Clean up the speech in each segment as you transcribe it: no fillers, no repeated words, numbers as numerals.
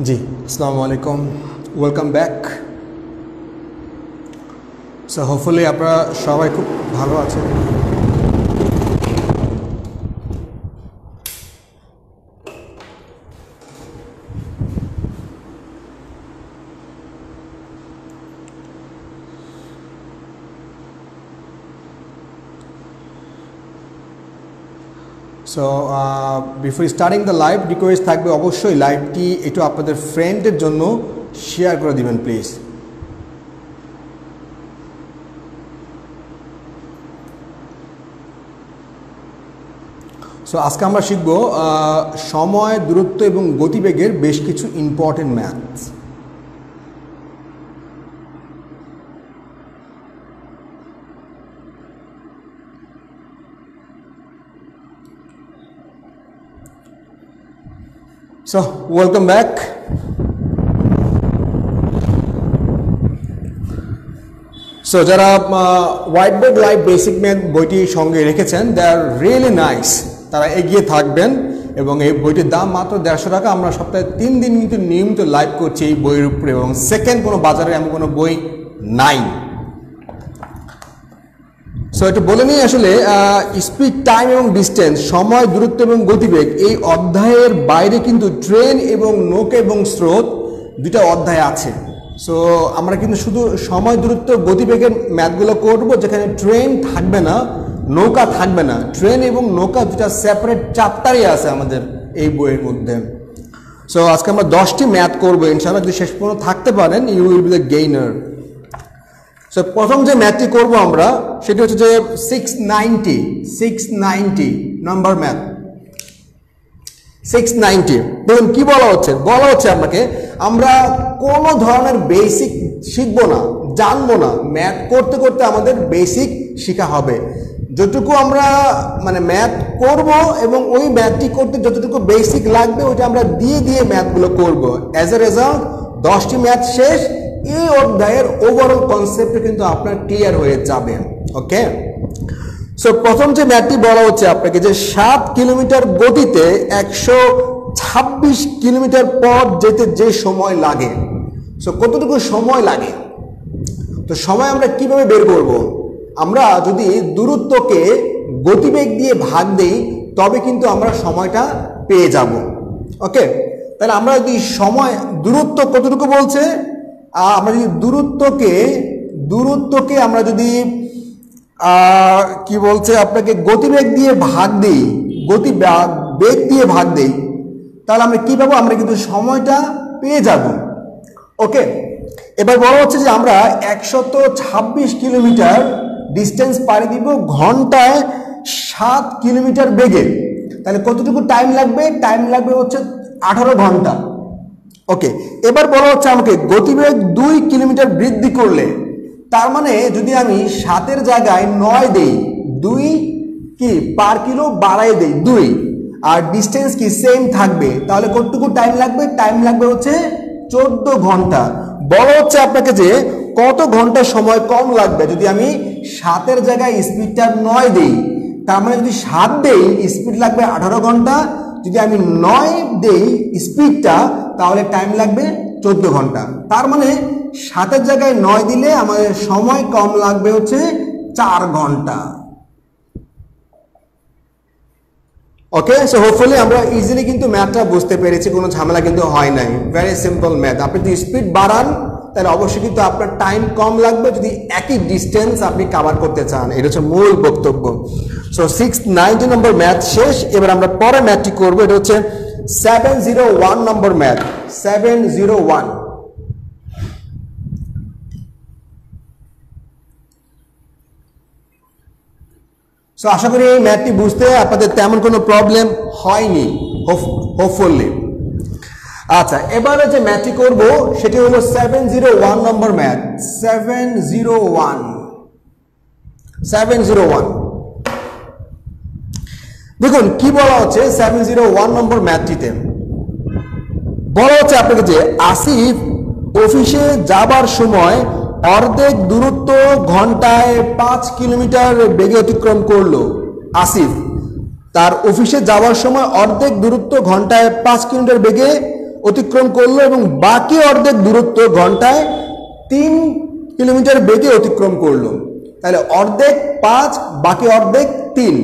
জি আসসালামু আলাইকুম welcome back so hopefully আপনারা সবাই খুব ভালো আছেন so before starting the live request থাকবে অবশ্যই লাইভটি একটু আপনাদের ফ্রেন্ডের জন্য শেয়ার করে দিবেন প্লিজ সো আজকে আমরা শিখব সময় দূরত্ব এবং গতিবেগের বেশ কিছু important maths so welcome back so যারা white board live basic math বইটি সঙ্গে রেখেছেন দে আর রিয়েলি নাইস তারা এগিয়ে থাকবেন এবং এই বইটির দাম মাত্র 150 টাকা আমরা সপ্তাহে 3 দিন কিন্তু নিয়মিত লাইভ করছি এই বইয়ের উপরে এবং সেকেন্ড কোনো বাজারে এমন কোনো বই নাই সো এটা বলে নিই আসলে স্পিড টাইম এবং ডিস্টেন্স সময় দূরত্ব এবং গতিবেগ এই অধ্যায়ের বাইরে কিন্তু ট্রেন এবং নৌকা এবং স্রোত দুটা অধ্যায় আছে সো আমরা কিন্তু শুধু সময় দূরত্ব গতিবেগের ম্যাথগুলো করব যেখানে ট্রেন থাকবে না নৌকা থাকবে না ট্রেন এবং নৌকা দুটা সেপারেট চ্যাপ্টারই আছে আমাদের এই বইয়ের মধ্যে সো আজকে আমরা 10টি ম্যাথ করবো ইনশাআল্লাহ যদি শেষ পর্যন্ত থাকতে পারেন you will be the gainer so প্রথম যে ম্যাথটি করব আমরা সেটি হচ্ছে যে 690 নাম্বার ম্যাথ 690 দেখুন কি বলা হচ্ছে আপনাকে আমরা কোনো ধরনের বেসিক শিখবো না জানবো না ম্যাথ করতে করতে আমাদের বেসিক শেখা হবে যতটুকু আমরা মানে ম্যাথ করব এবং ওই ম্যাথটি করতে যতটুকু বেসিক লাগবে ওইটা আমরা দিয়ে ম্যাথগুলো করব অ্যাজ এ রেজাল্ট 10টি ম্যাথ শেষ এই অধ্যায়ের ওভারঅল কনসেপ্ট কিন্তু আপনার ক্লিয়ার হয়ে যাবে ওকে সো প্রথম যে ম্যাথটি বলা হচ্ছে আপনাকে যে 7 কিলোমিটার গতিতে 126 কিলোমিটার পথ যেতে যে সময় লাগে সো কতটুকু সময় লাগে তো সময় আমরা কিভাবে বের করব আমরা যদি দূরত্বকে গতিবেগ দিয়ে ভাগ দেই তবে কিন্তু আমরা সময়টা পেয়ে যাব ওকে তাহলে আমরা যদি সময় দূরত্ব কতটুকু বলছে আমরা যদি দূরত্বকে আমরা যদি কি বলছে আপনাকে গতিবেগ দিয়ে ভাগ দেই বেগ দিয়ে ভাগ দেই তাহলে আমরা কি পাবো আমরা কিন্তু সময়টা পেয়ে যাব ওকে এবার বলা হচ্ছে যে আমরা 126 কিলোমিটার ডিস্টেন্স পাড়ি দিব ঘন্টায় 7 কিলোমিটার বেগে তাহলে কতটুকু টাইম লাগবে হচ্ছে 18 ঘন্টা ওকে এবার বলা হচ্ছে আমাকে গতিবেগ 2 কিলোমিটার বৃদ্ধি করলে তার মানে যদি আমি 7 এর জায়গায় 9 দেই 2 কি পার কিলো বাড়াই দেই 2 আর ডিস্টেন্স কি সেম থাকবে তাহলে কতটুকু টাইম লাগবে হচ্ছে 14 ঘন্টা বলা হচ্ছে আপনাকে যে কত ঘন্টা সময় কম লাগবে যদি আমি 7 এর জায়গায় স্পিডটা 9 দেই তার মানে যদি 7 দেই স্পিড লাগবে 18 ঘন্টা যদি আমি 9 দেই স্পিডটা তাহলে টাইম লাগবে 14 ঘন্টা তার মানে 7 এর জায়গায় 9 দিলে আমাদের সময় কম লাগবে হচ্ছে 4 ঘন্টা ওকে সো হোপফুলি আমরা ইজিলি কিন্তু ম্যাথটা বুঝতে পেরেছি কোনো ঝামেলা কিন্তু হয় নাই ভেরি সিম্পল ম্যাথ আপনি যদি স্পিড বাড়ান তাহলে অবশ্যই কিন্তু আপনার টাইম কম লাগবে যদি একই ডিস্টেন্স আপনি কভার করতে চান এটা হচ্ছে মূল বক্তব্য সো 690 নম্বর ম্যাথ শেষ এবার আমরা পরে ম্যাথটি করব এটা হচ্ছে 701 নম্বর ম্যাথ 701 সো আশা করি এই ম্যাথটি বুঝতে আপনাদের তেমন কোনো প্রবলেম হয়নি হোপফুলি আচ্ছা এবারে যে ম্যাথটি করব সেটি হলো 701 নম্বর ম্যাথ 701 দেখুন কি বলা হচ্ছে 701 নম্বর ম্যাথটিতে বলা হচ্ছে আপনাকে যে আসিফ অফিসে যাবার সময় অর্ধেক দূরত্ব ঘন্টায় 5 কিলোমিটার বেগে অতিক্রম করলো আসিফ তার অফিসে যাওয়ার সময় অর্ধেক দূরত্ব ঘন্টায় 5 কিলোমিটার বেগে অতিক্রম করলো এবং বাকি অর্ধেক দূরত্ব ঘন্টায় 3 কিলোমিটার বেগে অতিক্রম করলো। তাহলে অর্ধেক 5, বাকি অর্ধেক 3।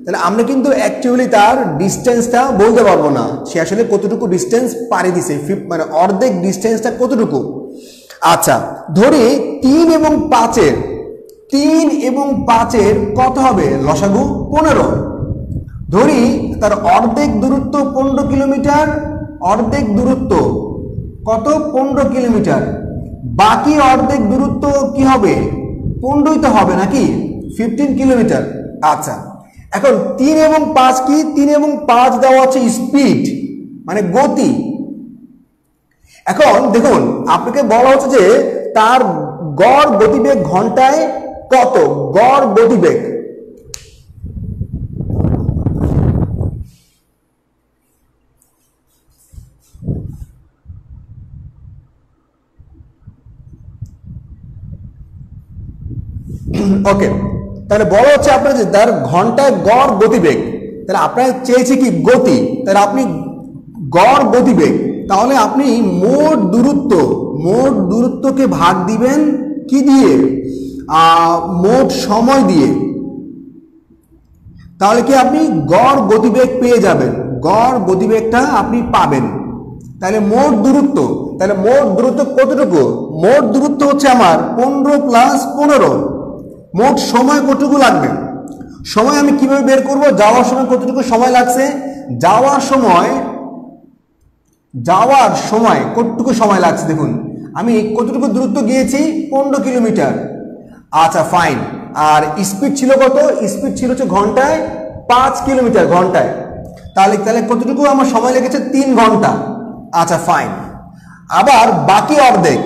তাহলে আমরা কিন্তু অ্যাকচুয়ালি তার ডিস্টেন্সটা বলতে পারবো না, সে আসলে কতটুকু ডিস্টেন্স পাড়ি দিছে, মানে অর্ধেক ডিস্টেন্সটা কতটুকু। আচ্ছা, ধরি 3 এবং 5-এর কত হবে লসাগু 15। ধরি তার অর্ধেক দূরত্ব 15 কিলোমিটার, অর্ধেক দূরত্ব কত 15 কিলোমিটার, বাকি অর্ধেক দূরত্ব কি হবে 15ই তো হবে নাকি 15 কিলোমিটার। আচ্ছা, এখন 3 এবং 5 কি, 3 এবং 5 দেওয়া হচ্ছে স্পিড মানে গতি। এখন দেখুন আপনাকে বলা হচ্ছে যে তার গড় গতিবেগ ঘন্টায় কত, গড় গতিবেগ। ওকে, তাহলে বলা হচ্ছে আপনার যে তার ঘন্টায় গড় গতিবেগ, তাহলে আপনার চেয়েছে কি গতি, তাহলে আপনি গড় গতিবেগ, তাহলে আপনি মোট দূরত্বকে ভাগ দিবেন কি দিয়ে, মোট সময় দিয়ে। তাহলে কি আপনি গড় গতিবেগ পেয়ে যাবেন, গড় গতিবেগটা আপনি পাবেন। তাহলে মোট দূরত্ব, তাহলে মোট দূরত্ব কতটুকু, মোট দূরত্ব হচ্ছে আমার 15 + 15। মোট সময় কতটুকু লাগবে, সময় আমি কিভাবে বের করব, যাওয়ার সময় কতটুকু সময় লাগছে, যাওয়ার সময় কতটুকু সময় লাগছে, দেখুন আমি কতটুকু দূরত্ব গিয়েছি 15 কিলোমিটার। আচ্ছা ফাইন, আর স্পিড ছিল কত, স্পিড ছিল হচ্ছে ঘন্টায় 5 কিলোমিটার ঘন্টায়, তাহলে কতটুকু আমার সময় লেগেছে 3 ঘন্টা। আচ্ছা ফাইন, আবার বাকি অর্ধেক,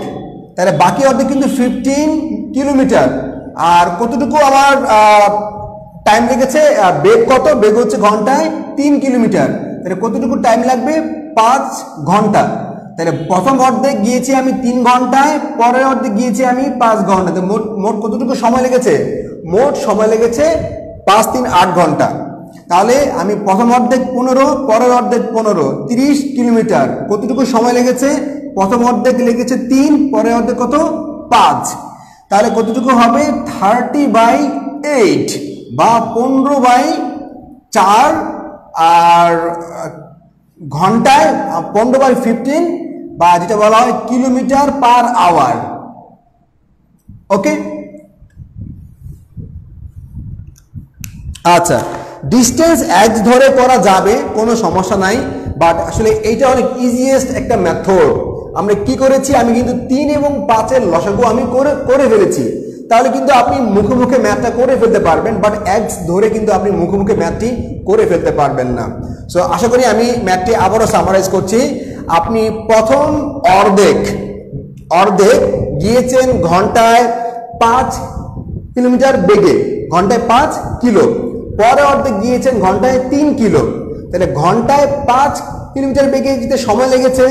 তাহলে বাকি অর্ধেক কিন্তু 15 কিলোমিটার, আর কতটুকু আমার টাইম লেগেছে, বেগ কত, বেগ হচ্ছে ঘন্টায় 3 কিলোমিটার, তাহলে কতটুকু টাইম লাগবে 5 ঘন্টা। তাহলে প্রথম অর্ধেক গিয়েছি আমি 3 ঘন্টায়, পরের অর্ধেক গিয়েছি আমি 5 ঘন্টাতে, মোট কতটুকু সময় লেগেছে, মোট সময় লেগেছে 5 × 3 = 8 ঘন্টা। তাহলে আমি প্রথম অর্ধেক 15, পরের অর্ধেক 15, 30 কিলোমিটার, কতটুকু সময় লেগেছে, প্রথম অর্ধেক লেগেছে 3, পরের অর্ধেক কত 5, তাহলে কতটুকু হবে 30/8 বা 15/4, আর ঘন্টায় 15/15 বা যেটা বলা হয় কিলোমিটার পার আওয়ার। ওকে, আচ্ছা ডিস্টেন্স এক্স ধরে করা যাবে, কোনো সমস্যা নাই, বাট আসলে এইটা অনেক ইজিয়েস্ট একটা মেথড। আমরা কি করেছি, আমি কিন্তু 3 এবং 5-এর লসাগু আমি করে ফেলেছি, তাহলে কিন্তু আপনি মুখে মুখে ম্যাথটা করে ফেলতে পারবেন, বাট এক্স ধরে কিন্তু আপনি মুখে মুখে ম্যাথটি করে ফেলতে পারবেন না। সো আশা করি আমি ম্যাথটি আবারও সামারাইজ করছি। আপনি প্রথম অর্ধেক গিয়েছেন ঘন্টায় 5 কিলোমিটার বেগে, ঘন্টায় 5 কিলো, পরে অর্ধেক গিয়েছেন ঘন্টায় 3 কিলো, তাহলে ঘন্টায় 5 কিলোমিটার বেগে যেতে সময় লেগেছে,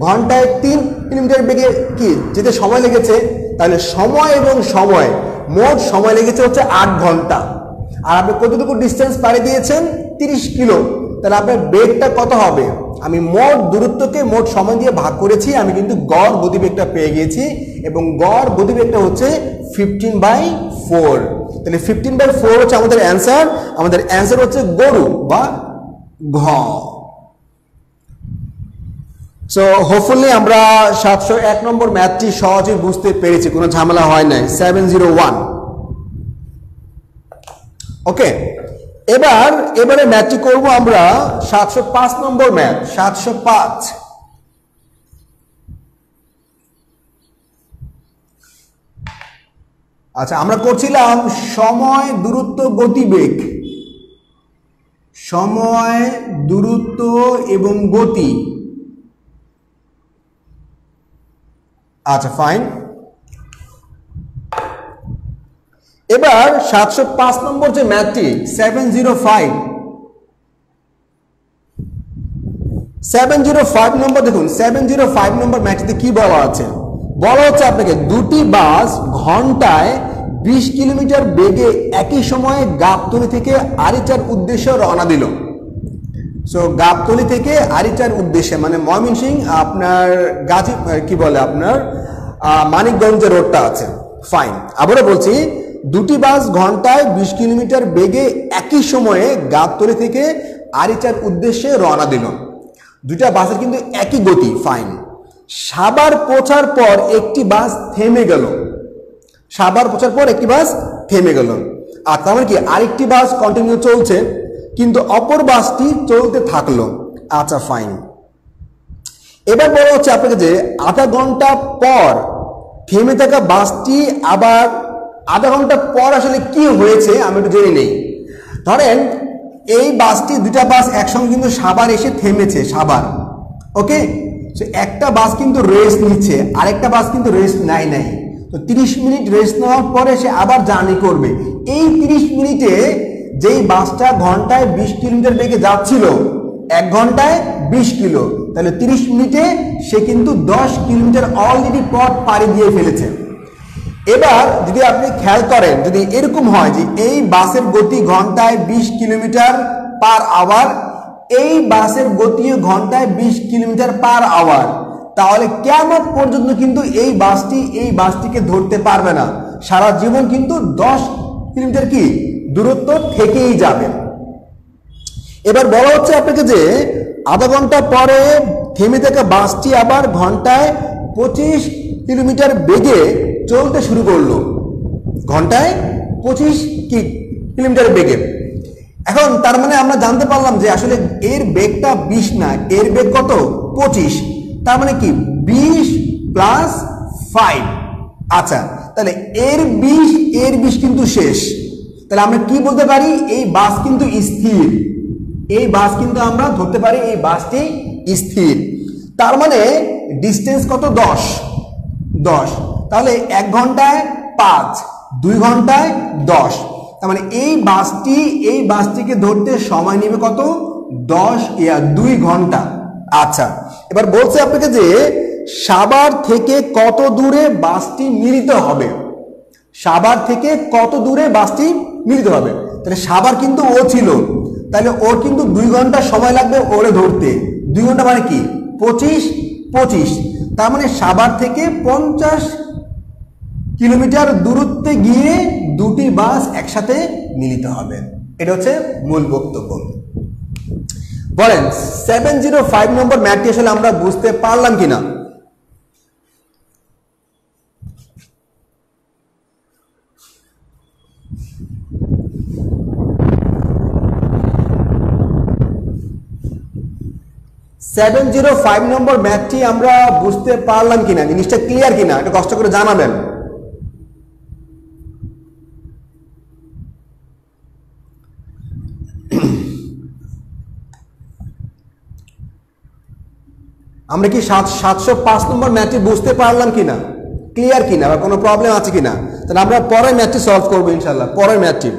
ঘন্টায় 3 কিলোমিটার বেগে কি যেতে সময় লেগেছে, তাহলে সময় এবং সময় মোট সময় লেগেছে হচ্ছে 8 ঘন্টা। আর আপনি কতটুকু ডিস্টেন্স পাড়ি দিয়েছেন 30 কিলো, তাহলে আপনার বেগটা কত হবে, আমি মোট দূরত্বকে মোট সময় দিয়ে ভাগ করেছি, আমি কিন্তু গড় গতিবেগটা পেয়ে গিয়েছি, এবং গড় গতিবেগটা হচ্ছে 15/4। তাহলে 15/4 হচ্ছে আমাদের অ্যান্সার, আমাদের অ্যান্সার হচ্ছে গরু বা ঘ। সো হোপফুলি আমরা 701 নম্বর ম্যাথটি সহজে বুঝতে পেরেছি, কোনো ঝামেলা হয় নাই। 701। ওকে, এবারে ম্যাথটি করব আমরা 705 নম্বর ম্যাথ। 705, আচ্ছা আমরা করছিলাম সময়, দূরত্ব, গতিবেগ, সময়, দূরত্ব এবং গতি। আচ্ছা ফাইন, এবার 705 নম্বর যে ম্যাথটি 705 নম্বর, দেখুন 705 নম্বর ম্যাথটিতে কি বলা আছে, বলা হচ্ছে আপনাকে দুটি বাস ঘন্টায় 20 কিলোমিটার বেগে একই সময়ে গাবতলী থেকে আরিচার উদ্দেশ্যে রওনা দিল। সো গাবতলী থেকে আরিচার উদ্দেশ্যে মানে ময়মনসিংহ আপনার গাজী কি বলে আপনার মানিকগঞ্জ রোডটা আছে, ফাইন। আবারও বলছি, দুটি বাস ঘন্টায় 20 কিলোমিটার বেগে একই সময়ে গাবতলী থেকে আরিচার উদ্দেশ্যে রওনা দিল। দুইটা বাসের কিন্তু একই গতি, ফাইন। সাভার পৌঁছার পর একটি বাস থেমে গেল, সাভার পৌঁছার পর একটি বাস থেমে গেল। আর তার মানে কি আরেকটি বাস কন্টিনিউ চলছে, কিন্তু অপর বাসটি চলতে থাকলো। আচ্ছা ফাইন। এবার বলা হচ্ছে আপনাকে যে আধা ঘন্টা পর থেমে থাকা বাসটি আবার আধা ঘন্টা পর আসলে কি হয়েছে আমি একটু জেনে নেই। ধরেন এই বাসটি, দুটা বাস একসঙ্গে কিন্তু সাভার এসে থেমেছে, সাভার, ওকে। একটা বাস কিন্তু রেস্ট নিচ্ছে, আরেকটা বাস কিন্তু রেস্ট নাই। তো 30 মিনিট রেস্ট নেওয়ার পরে সে আবার জার্নি করবে। এই 30 মিনিটে যেই বাসটা ঘন্টায় 20 কিলোমিটার বেগে যাচ্ছিল, 1 ঘন্টায় 20 কিলো, তাহলে 30 মিনিটে সে কিন্তু 10 কিলোমিটার অলরেডি পথ পাড়ি দিয়ে ফেলেছে। এবার যদি আপনি খেয়াল করেন, যদি এরকম হয় যে এই বাসের গতি ঘন্টায় 20 কিলোমিটার পার আওয়ার, এই বাসের গতিও ঘন্টায় 20 কিলোমিটার পার আওয়ার, তাহলে কিয়ামত পর্যন্ত কিন্তু এই বাসটিকে ধরতে পারবে না, সারা জীবন কিন্তু 10 কিলোমিটার কি দূরত্ব থেকেই যাবে। এবার বলা হচ্ছে আপনাকে যে আধা ঘন্টা পরে থেমে থাকা বাসটি আবার ঘন্টায় 25 কিলোমিটার বেগে চলতে শুরু করলো, ঘন্টায় 25 কিলোমিটার বেগে। এখন তার মানে আমরা জানতে পারলাম যে আসলে এর বেগটা 20 না, এর বেগ কত 25, তার মানে কি 20 প্লাস 5। আচ্ছা, তাহলে এর 20 কিন্তু শেষ। তাহলে আমরা কি বলতে পারি, এই বাস কিন্তু স্থির, এই বাস কিন্তু আমরা ধরতে পারি এই বাসটি স্থির। তার মানে ডিস্টেন্স কত 10, তাহলে 1 ঘন্টায় 5, 2 ঘন্টায় 10, তার মানে এই বাসটিকে ধরতে সময় নেবে কত 2 ঘন্টা। আচ্ছা, এবার বলছে আপনাকে যে সাভার থেকে কত দূরে বাসটি মিলিত হবে, সাভার থেকে কত দূরে বাসটি মিলিত হবে। তাহলে সাভার কিন্তু ও ছিল, তাহলে ওর কিন্তু 2 ঘন্টা সময় লাগবে ওরে ধরতে। 2 ঘন্টা মানে কি 25, তার মানে সাভার থেকে 50 কিলোমিটার দূরত্বে গিয়ে দুটি বাস একসাথে মিলিত হবে। এটা হচ্ছে মূল বক্তব্য। বলেন 705 নম্বর ম্যাথটি আসলে আমরা বুঝতে পারলাম কিনা। সেভেন 705 নম্বর ম্যাথটি আমরা বুঝতে পারলাম কিনা, জিনিসটা ক্লিয়ার কিনা, এটা কষ্ট করে জানাবেন। আমরা কি 705 নম্বর ম্যাথটি বুঝতে পারলাম কিনা, ক্লিয়ার কিনা, বা কোনো প্রবলেম আছে কিনা? তাহলে আমরা পরের ম্যাথটি সলভ করবো ইনশাল্লাহ, পরের ম্যাথটি।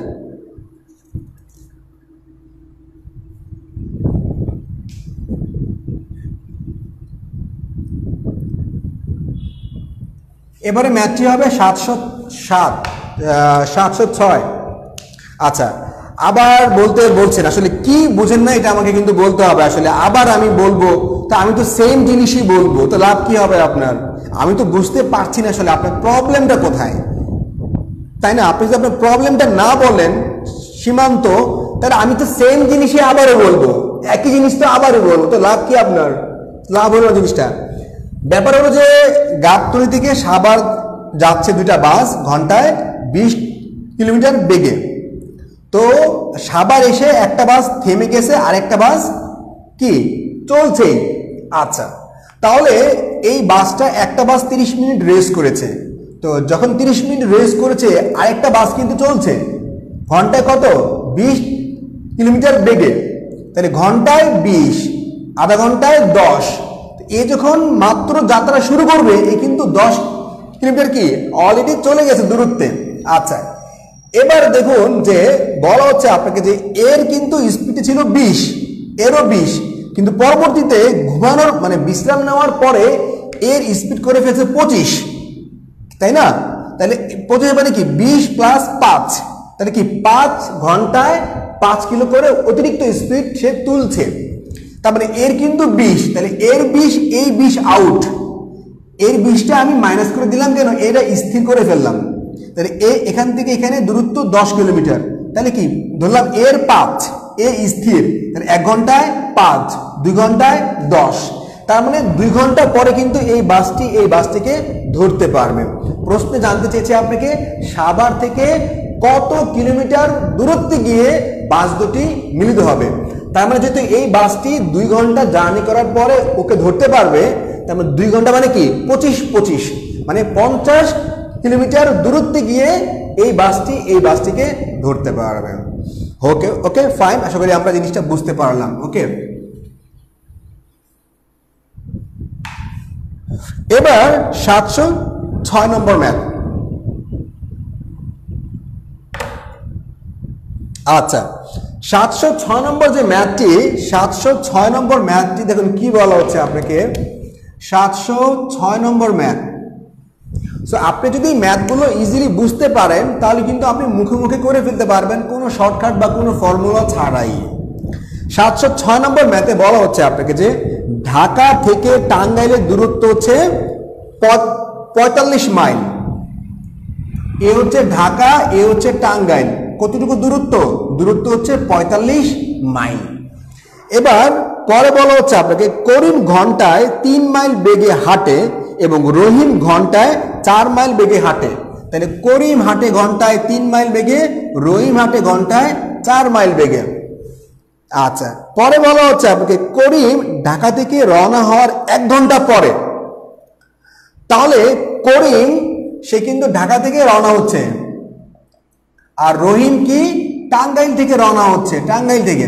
এবারে ম্যাথটি হবে 706। আচ্ছা, আবার বলছেন আসলে কি বুঝেন না, এটা আমাকে কিন্তু বলতে হবে। আসলে আবার আমি বলবো, তো আমি তো সেম জিনিসই বলবো, তো লাভ কি হবে আপনার? আমি তো বুঝতে পারছি না আসলে আপনার প্রবলেমটা কোথায়, তাই না? আপনি যদি আপনার প্রবলেমটা না বলেন সীমান্ত, তাহলে আমি তো সেম জিনিসই আবারও বলবো, একই জিনিস তো আবারও বলবো, তো লাভ কি আপনার? লাভ হলো জিনিসটা। ব্যাপার হলো যে গাবতলী থেকে সাভার যাচ্ছে দুইটা বাস ঘন্টায় 20 কিলোমিটার বেগে। তো সাভার এসে একটা বাস থেমে গেছে, আর একটা বাস কি চলছেই। আচ্ছা, তাহলে এই বাসটা একটা বাস 30 মিনিট রেস্ট করেছে। তো যখন 30 মিনিট রেস্ট করেছে, আরেকটা বাস কিন্তু চলছে ঘন্টায় কত 20 কিলোমিটার বেগে। তাহলে ঘন্টায় 20, আধা ঘন্টায় 10। এ যখন মাত্র যাত্রা শুরু করবে, এ কিন্তু 10 কিলোমিটার কি অলরেডি চলে গেছে দূরত্বে। আচ্ছা, এবার দেখুন যে বলা হচ্ছে আপনাকে যে এর কিন্তু স্পিড ছিল 20, এরও 20, কিন্তু পরবর্তীতে ঘুমানোর মানে বিশ্রাম নেওয়ার পরে এর স্পিড করে ফেলছে 25, তাই না? তাহলে 25 মানে কি 20 প্লাস 5, তাহলে কি 5 ঘন্টায় 5 কিলো করে অতিরিক্ত স্পিড সে তুলছে। তার মানে এর কিন্তু 20, তাহলে এর 20 এই 20 আউট, এর 20টা আমি মাইনাস করে দিলাম কেন, এটা স্থির করে ফেললাম। তাহলে এখান থেকে এখানে দূরত্ব 10 কিলোমিটার, তাহলে কি ধরলাম এর 5, এ স্থির, তাহলে 1 ঘন্টায় 5, 2 ঘন্টায় 10, তার মানে 2 ঘন্টা পরে কিন্তু এই বাসটিকে ধরতে পারবে। প্রশ্নে জানতে চেয়েছে আপনাকে সাভার থেকে কত কিলোমিটার দূরত্বে গিয়ে বাস দুটি মিলিত হবে। তার মানে যেহেতু এই বাসটি 2 ঘন্টা জার্নি করার পরে ওকে ধরতে পারবে, তার মানে 2 ঘন্টা মানে কি 25 মানে 50 কিলোমিটার দূরত্বে গিয়ে এই বাসটিকে ধরতে পারবে। ওকে ওকে ফাইন, আশা করি আমরা জিনিসটা বুঝতে পারলাম। ওকে, এবার 706 নম্বর ম্যাথ। আচ্ছা, 706 নম্বর যে ম্যাথটি, 706 নম্বর ম্যাথটি দেখুন কি বলা হচ্ছে আপনাকে। 706 নম্বর ম্যাথ, সো আপনি যদি ম্যাথগুলো ইজিলি বুঝতে পারেন তাহলে কিন্তু আপনি মুখে মুখে করে ফেলতে পারবেন কোনো শর্টকাট বা কোনো ফর্মুলা ছাড়াই। 706 নম্বর ম্যাথে বলা হচ্ছে আপনাকে যে ঢাকা থেকে টাঙ্গাইলের দূরত্ব হচ্ছে 45 মাইল। এ হচ্ছে ঢাকা, এ হচ্ছে টাঙ্গাইল, কতটুকু দূরত্ব? দূরত্ব হচ্ছে 45 মাইল। এবার পরে বলা হচ্ছে আপনাকে করিম ঘন্টায় 3 মাইল বেগে হাঁটে এবং রহিম ঘন্টায় 4 মাইল বেগে হাঁটে। তাহলে করিম হাঁটে ঘন্টায় 3 মাইল বেগে, রহিম হাঁটে ঘন্টায় 4 মাইল বেগে। আচ্ছা, পরে বলা হচ্ছে আপনাকে করিম ঢাকা থেকে রওনা হওয়ার 1 ঘন্টা পরে। তাহলে করিম সে কিন্তু ঢাকা থেকে রওনা হচ্ছে, আর রহিম কি টাঙ্গাইল থেকে রওনা হচ্ছে, টাঙ্গাইল থেকে।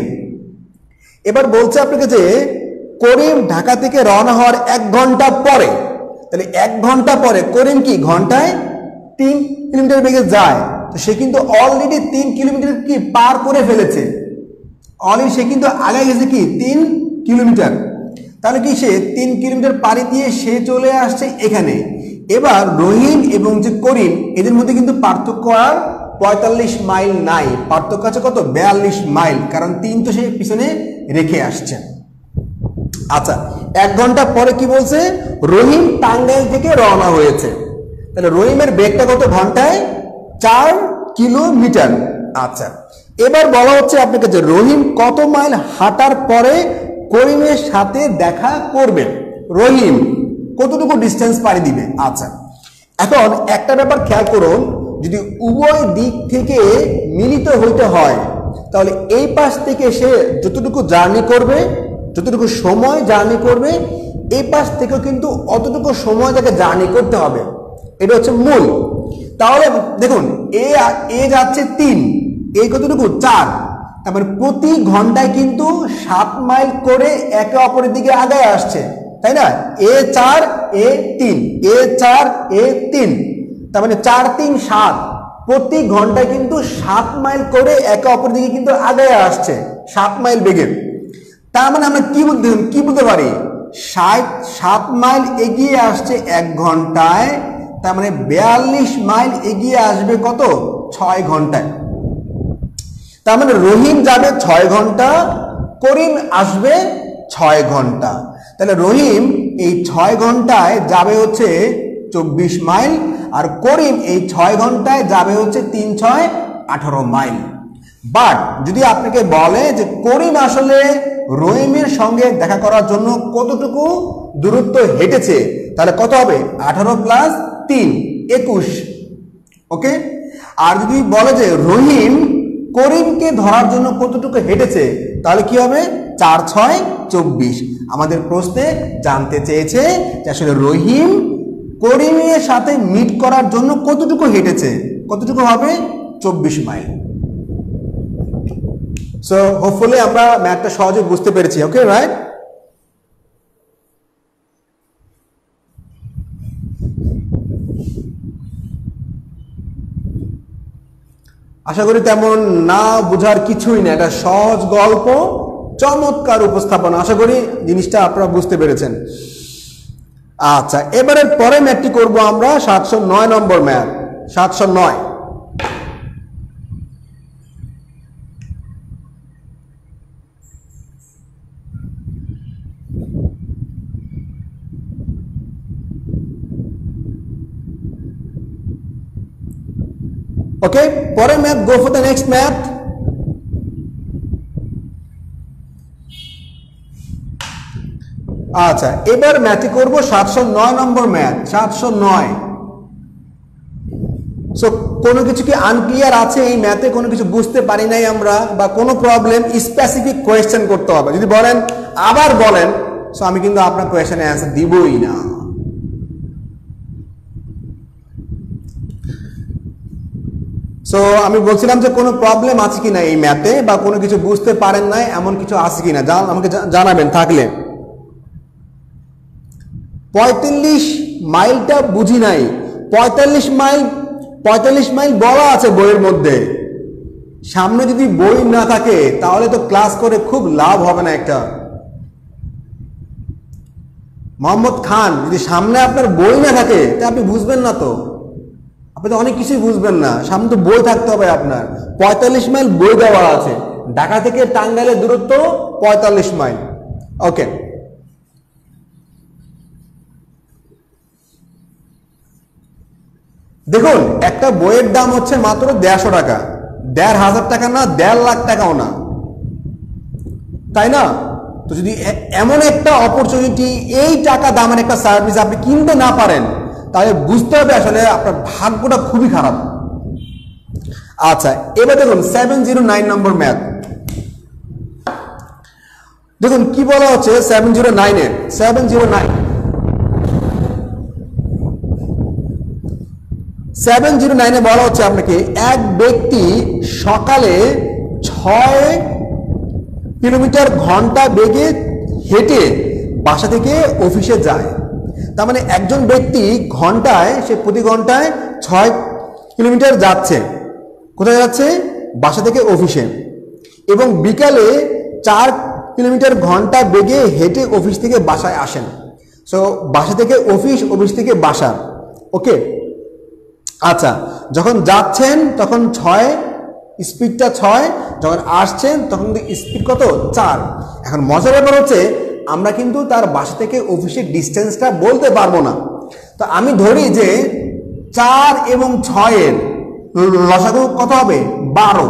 এবার বলছে আপনাকে যে করিম ঢাকা থেকে রওনা হওয়ার 1 ঘন্টা পরে, তাহলে 1 ঘন্টা পরে করিম কি ঘন্টায় 3 কিলোমিটার বেগে যায়, তো সে কিন্তু অলরেডি 3 কিলোমিটার কি পার করে ফেলেছে, অলরেডি সে কিন্তু আগে গেছে কি 3 কিলোমিটার। তাহলে কি সে 3 কিলোমিটার পাড়ি দিয়ে সে চলে আসছে এখানে। এবার রহিম এবং যে করিম এদের মধ্যে কিন্তু পার্থক্য আর 45 মাইল নাই, পার্থক্য আছে কত 42 মাইল, কারণ 3 তো সে পিছনে রেখে আসছে। আচ্ছা, 1 ঘন্টা পরে কি বলছে, রহিম টাঙ্গাইল থেকে রওনা হয়েছে। তাহলে রহিমের বেগটা কত ঘন্টায় 4 কিলোমিটার। আচ্ছা, এবার বলা হচ্ছে আপনাকে যে রহিম কত মাইল হাঁটার পরে করিমের সাথে দেখা করবে, রহিম কতটুকু ডিস্টেন্স পাড়ি দিবে। আচ্ছা, এখন একটা ব্যাপার খেয়াল করুন, যদি উভয় দিক থেকে মিলিত হইতে হয় তাহলে এই পাশ থেকে সে যতটুকু জার্নি করবে, যতটুকু সময় জার্নি করবে, এই পাশ থেকেও কিন্তু অতটুকু সময় তাকে জার্নি করতে হবে, এটা হচ্ছে মূল। তাহলে দেখুন এ যাচ্ছে 3, এই কতটুকু 4, তার মানে প্রতি ঘন্টায় কিন্তু 7 মাইল করে একে অপরের দিকে আগায় আসছে, তাই না? A4 A3 A4 A3, তার মানে 4 3 7, প্রতি ঘন্টায় কিন্তু 7 মাইল করে একে অপরের দিকে কিন্তু আগায় আসছে 7 মাইল বেগে। তার মানে আমরা কি বলতে পারি, 7 মাইল এগিয়ে আসছে 1 ঘন্টায়, তার মানে 42 মাইল এগিয়ে আসবে কত 6 ঘন্টায়। তার মানে রহিম যাবে 6 ঘন্টা, করিম আসবে 6 ঘন্টা। তাহলে রহিম এই 6 ঘন্টায় যাবে হচ্ছে 24 মাইল, আর করিম এই 6 ঘন্টায় যাবে হচ্ছে 3 6 18 মাইল। বাট যদি আপনাকে বলে যে করিম আসলে রহিমের সঙ্গে দেখা করার জন্য কতটুকু দূরত্ব হেঁটেছে, তাহলে কত হবে 18 প্লাস 3 21। ওকে, আর যদি বলে যে রহিম করিমকে ধরার জন্য কতটুকু হেঁটেছে, তাহলে কি হবে 4 6 24। আমাদের প্রশ্নে জানতে চেয়েছে যে আসলে রহিম করিমের সাথে মিট করার জন্য কতটুকু হেঁটেছে, কতটুকু হবে 24 মাইল। সো হোপফুলি আমরা ম্যাথটা সহজে বুঝতে পেরেছি। ওকে, রাইট? আশা করি তেমন না বোঝার কিছুই না, এটা সহজ গল্প, চমৎকার উপস্থাপনা। আশা করি জিনিসটা আপনারা বুঝতে পেরেছেন। আচ্ছা, এবারে পরে ম্যাথটি করব আমরা 709 নম্বর ম্যাথ। 709, ওকে, পরের math, go for the next math. আচ্ছা, এবার ম্যাথই করব 709 নম্বর ম্যাথ, 709। সো কোনো কিছু কি আনক্লিয়ার আছে এই ম্যাথে, কোনো কিছু বুঝতে পারি নাই আমরা, বা কোনো প্রবলেম, স্পেসিফিক কোয়েশ্চেন করতে হবে। যদি বলেন আবার বলেন, সো আমি কিন্তু আপনার কোয়েশ্চেনে অ্যান্সার দিবই না। সো আমি বলছিলাম যে কোনো প্রবলেম আছে কিনা এই ম্যাথে, বা কোনো কিছু বুঝতে পারেন নাই এমন কিছু আছে কিনা আমাকে জানাবেন থাকলে। 45 মাইলটা বুঝি নাই। 45 মাইল বলা আছে বইয়ের মধ্যে। সামনে যদি বই না থাকে তাহলে তো ক্লাস করে খুব লাভ হবে না একটা। মোহাম্মদ খান, যদি সামনে আপনার বই না থাকে তা আপনি বুঝবেন না, তো আপনি তো অনেক কিছুই বুঝবেন না। সামনে তো বই থাকতে হবে আপনার। 45 মাইল বই দেওয়া আছে, ঢাকা থেকে টাঙ্গাইলের দূরত্ব 45 মাইল। ওকে, দেখুন একটা বইয়ের দাম হচ্ছে মাত্র 150 টাকা, 1,500 টাকা না, 1.5 লাখ টাকাও না, তাই না? তো যদি এমন একটা অপরচুনিটি, এই টাকা দামের একটা সার্ভিস আপনি কিনতে না পারেন, তাহলে বুঝতে হবে আসলে আপনার ভাগ্যটা খুবই খারাপ। আচ্ছা, এবার দেখুন 709 নম্বর ম্যাথ। দেখুন কি বলা হচ্ছে 709 709 বলা হচ্ছে আপনাকে, এক ব্যক্তি সকালে 6 কিলোমিটার ঘন্টা বেগে হেঁটে বাসা থেকে অফিসে যায়। তার মানে একজন ব্যক্তি সে প্রতি ঘন্টায় 6 কিলোমিটার যাচ্ছে। কোথায় যাচ্ছে? বাসা থেকে অফিসে। এবং বিকালে 4 কিলোমিটার ঘন্টা বেগে হেঁটে অফিস থেকে বাসায় আসেন। সো বাসা থেকে অফিস, অফিস থেকে বাসা। ওকে, আচ্ছা, যখন যাচ্ছেন তখন 6, স্পিডটা 6, যখন আসছেন তখন স্পিড কত? 4। এখন মজার ব্যাপার হচ্ছে আমরা কিন্তু তার বাসা থেকে অফিসের ডিস্টেন্সটা বলতে পারবো না। তো আমি ধরি যে 4 এবং 6 এর লসাগু কত হবে? 12।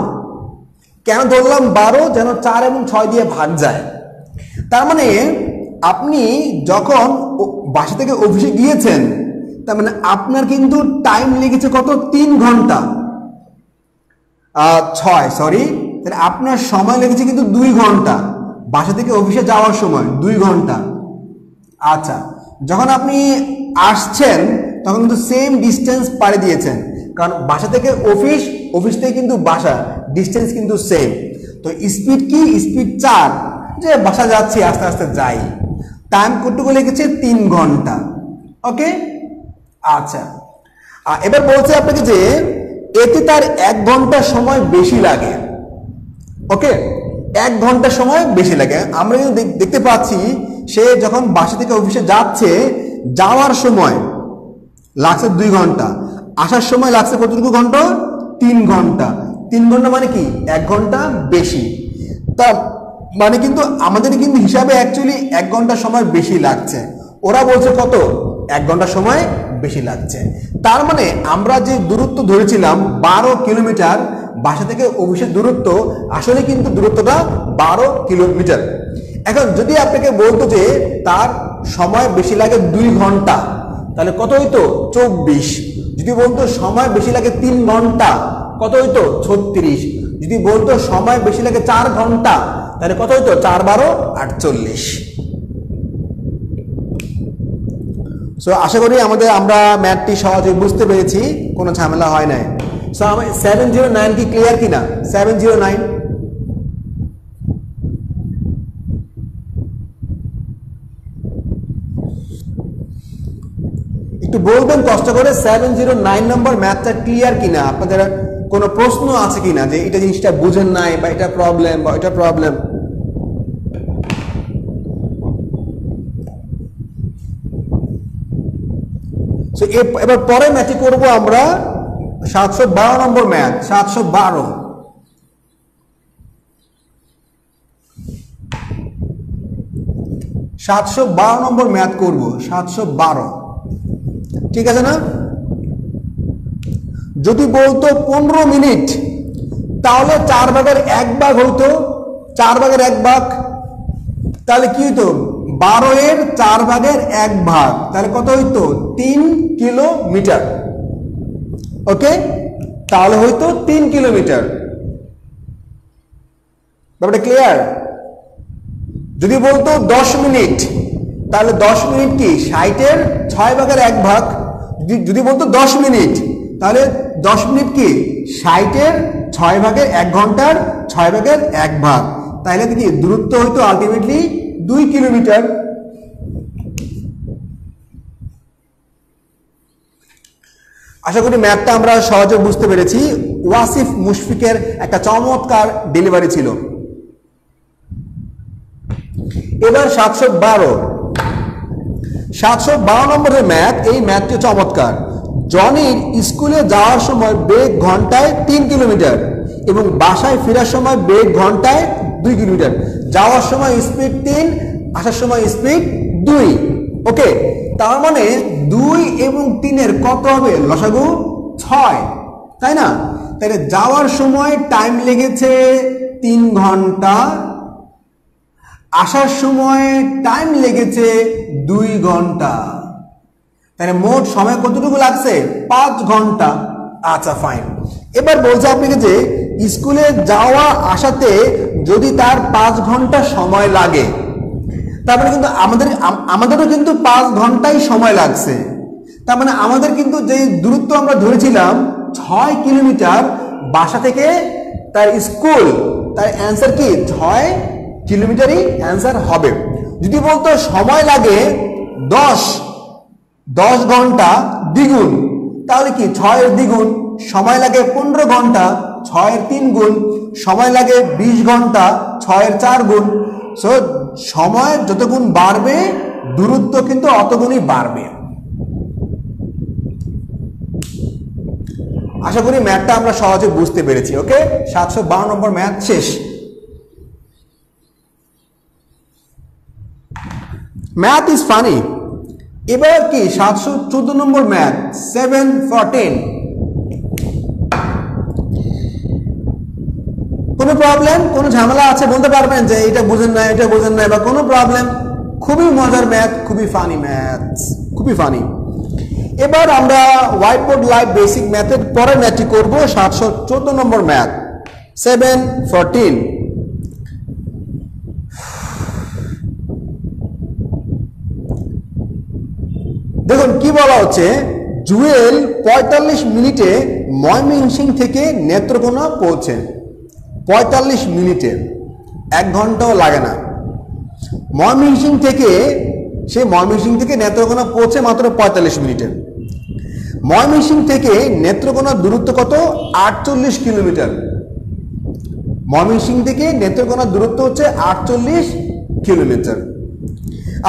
কেন ধরলাম 12? যেন 4 এবং 6 দিয়ে ভাগ যায়। তার মানে আপনি যখন বাসা থেকে অফিসে গিয়েছেন, তার মানে আপনার কিন্তু টাইম লেগেছে কত? 3 ঘন্টা। 6, সরি, তাহলে আপনার সময় লেগেছে কিন্তু 2 ঘন্টা। বাসা থেকে অফিসে যাওয়ার সময় 2 ঘন্টা। আচ্ছা, যখন আপনি আসছেন তখন কিন্তু সেম ডিস্টেন্স পাড়ি দিয়েছেন, কারণ বাসা থেকে অফিস, অফিস থেকে কিন্তু বাসা, ডিস্টেন্স কিন্তু সেম। তো স্পিড কি? স্পিড 4, যে বাসা যাচ্ছি, আস্তে আস্তে যাই। টাইম কতটুকু লেগেছে? 3 ঘন্টা। ওকে, আচ্ছা, এবার বলছে আপনাকে যে এতে তার 1 ঘন্টা সময় বেশি লাগে। ওকে, 1 ঘন্টা সময় বেশি লাগে। আমরা কিন্তু দেখতে পাচ্ছি সে যখন বাসা থেকে অফিসে যাচ্ছে, যাওয়ার সময় লাগছে 2 ঘন্টা, আসার সময় লাগছে কতটুকু ঘন্টা? 3 ঘন্টা। 3 ঘন্টা মানে কি? 1 ঘন্টা বেশি। তা মানে কিন্তু আমাদের কিন্তু হিসাবে অ্যাকচুয়ালি 1 ঘন্টা সময় বেশি লাগছে, ওরা বলছে কত? 1 ঘন্টা সময় বেশি লাগছে। তার মানে আমরা যে দূরত্ব ধরেছিলাম 12 কিলোমিটার, বাসা থেকে অফিসের দূরত্ব, আসলে কিন্তু দূরত্বটা 12 কিলোমিটার। এখন যদি আপনাকে বলতো যে তার সময় বেশি লাগে 2 ঘন্টা, তাহলে কত হইতো? 24। যদি বলতো সময় বেশি লাগে 3 ঘন্টা, কত হইতো? 36। যদি বলতো সময় বেশি লাগে 4 ঘন্টা, তাহলে কত হইতো? 4 12 48। সো আশা করি আমরা ম্যাথটি সহজে বুঝতে পেরেছি, কোনো ঝামেলা হয় নাই। সো 709 কি ক্লিয়ার কিনা? 709 একটু বলবেন কষ্ট করে 709 নম্বর ম্যাথটা ক্লিয়ার কিনা, আপনাদের কোনো প্রশ্ন আছে কিনা যে এটা জিনিসটা বুঝেন নাই, বা এটা প্রবলেম, বা এটা প্রবলেম। সো এবার পরে ম্যাথটি করব আমরা 712 নম্বর ম্যাথ। 712 নম্বর ম্যাথ করব। 712, ঠিক আছে না? যদি বলতো 15 মিনিট, তাহলে 4/1 হইতো, 4/1, তাহলে কি হইতো 12 এর 4/1, তাহলে কত হইতো 3 কিলোমিটার। ওকে, তাহলে হইতো 3 কিলোমিটার। ব্যাপারটা ক্লিয়ার? যদি বলতো 10 মিনিট, তাহলে 10 মিনিট কি 60 এর 6/1। যদি বলতো 10 মিনিট, তাহলে 10 মিনিট কি 60 এর 6/1, ঘন্টার 6/1। তাহলে কি দূরত্ব হইতো আলটিমেটলি 2 কিলোমিটার। আশা করি ম্যাথটা আমরা সহজে বুঝতে পেরেছি। ওয়াসিফ মুশফিকের একটা চমৎকার ডেলিভারি ছিল। এবার 712 নম্বরের ম্যাথ। এই ম্যাথটি চমৎকার। জনির স্কুলে যাওয়ার সময় বেগ ঘন্টায় 3 কিলোমিটার এবং বাসায় ফেরার সময় বেগ ঘন্টায় 2 কিলোমিটার। যাওয়ার সময় স্পিড 3, আসার সময় স্পিড 2। ওকে, তার মানে 2 এবং 3 এর কত হবে লসাগু 6, তাই না? তাহলে যাওয়ার সময় টাইম লেগেছে 3 ঘন্টা, আসার সময় টাইম লেগেছে 2 ঘন্টা, তাহলে মোট সময় কতটুকু লাগছে 5 ঘন্টা। আচ্ছা ফাইন। এবার বলছে আপনাকে যে স্কুলে যাওয়া আসাতে যদি তার 5 ঘন্টা সময় লাগে, তারপরে কিন্তু আমাদেরও কিন্তু 5 ঘন্টাই সময় লাগছে। তার মানে আমাদের কিন্তু যে দূরত্ব আমরা ধরেছিলাম 6 কিলোমিটার বাসা থেকে তার স্কুল, তার অ্যান্সার কি 6 কিলোমিটারই অ্যান্সার হবে। যদি বলতো সময় লাগে 10 ঘন্টা দ্বিগুণ, তাহলে কি 6 এর দ্বিগুণ, সময় লাগে 15 ঘন্টা, 6 এর 3 গুণ, সময় লাগে 20 ঘন্টা, 6 এর 4 গুণ। সো সময় যত গুণ বাড়বে দূরত্ব কিন্তু অত গুণই বাড়বে। আশা করি ম্যাথটা আমরা সহজে বুঝতে পেরেছি। ওকে, 712 নম্বর ম্যাথ শেষ। Math is funny. এবার কি 714 নম্বর ম্যাথ 714। কোনো প্রবলেম, কোনো ঝামেলা আছে বলতে পারবেন যে এটা বুঝেন না, এটা বুঝেন না, বা কোনো প্রবলেম? খুবই মজার ম্যাথ, খুবই ফানি ম্যাথ, খুবই ফানি। এবার আমরা হোয়াইট বোর্ড লাইভ বেসিক ম্যাথের পরের ম্যাথটি করব 714 নম্বর ম্যাথ 714। দেখুন কি বলা হচ্ছে, জুয়েল 45 মিনিটে ময়মনসিংহ থেকে নেত্রকোনা পৌঁছে। 45 মিনিটে, 1 ঘন্টাও লাগে না। ময়মনসিংহ থেকে নেত্রকোনা পৌঁছে মাত্র 45 মিনিটে। ময়মনসিংহ থেকে নেত্রকোনার দূরত্ব কত 48 কিলোমিটার। ময়মনসিংহ থেকে নেত্রকোনার দূরত্ব হচ্ছে 48 কিলোমিটার।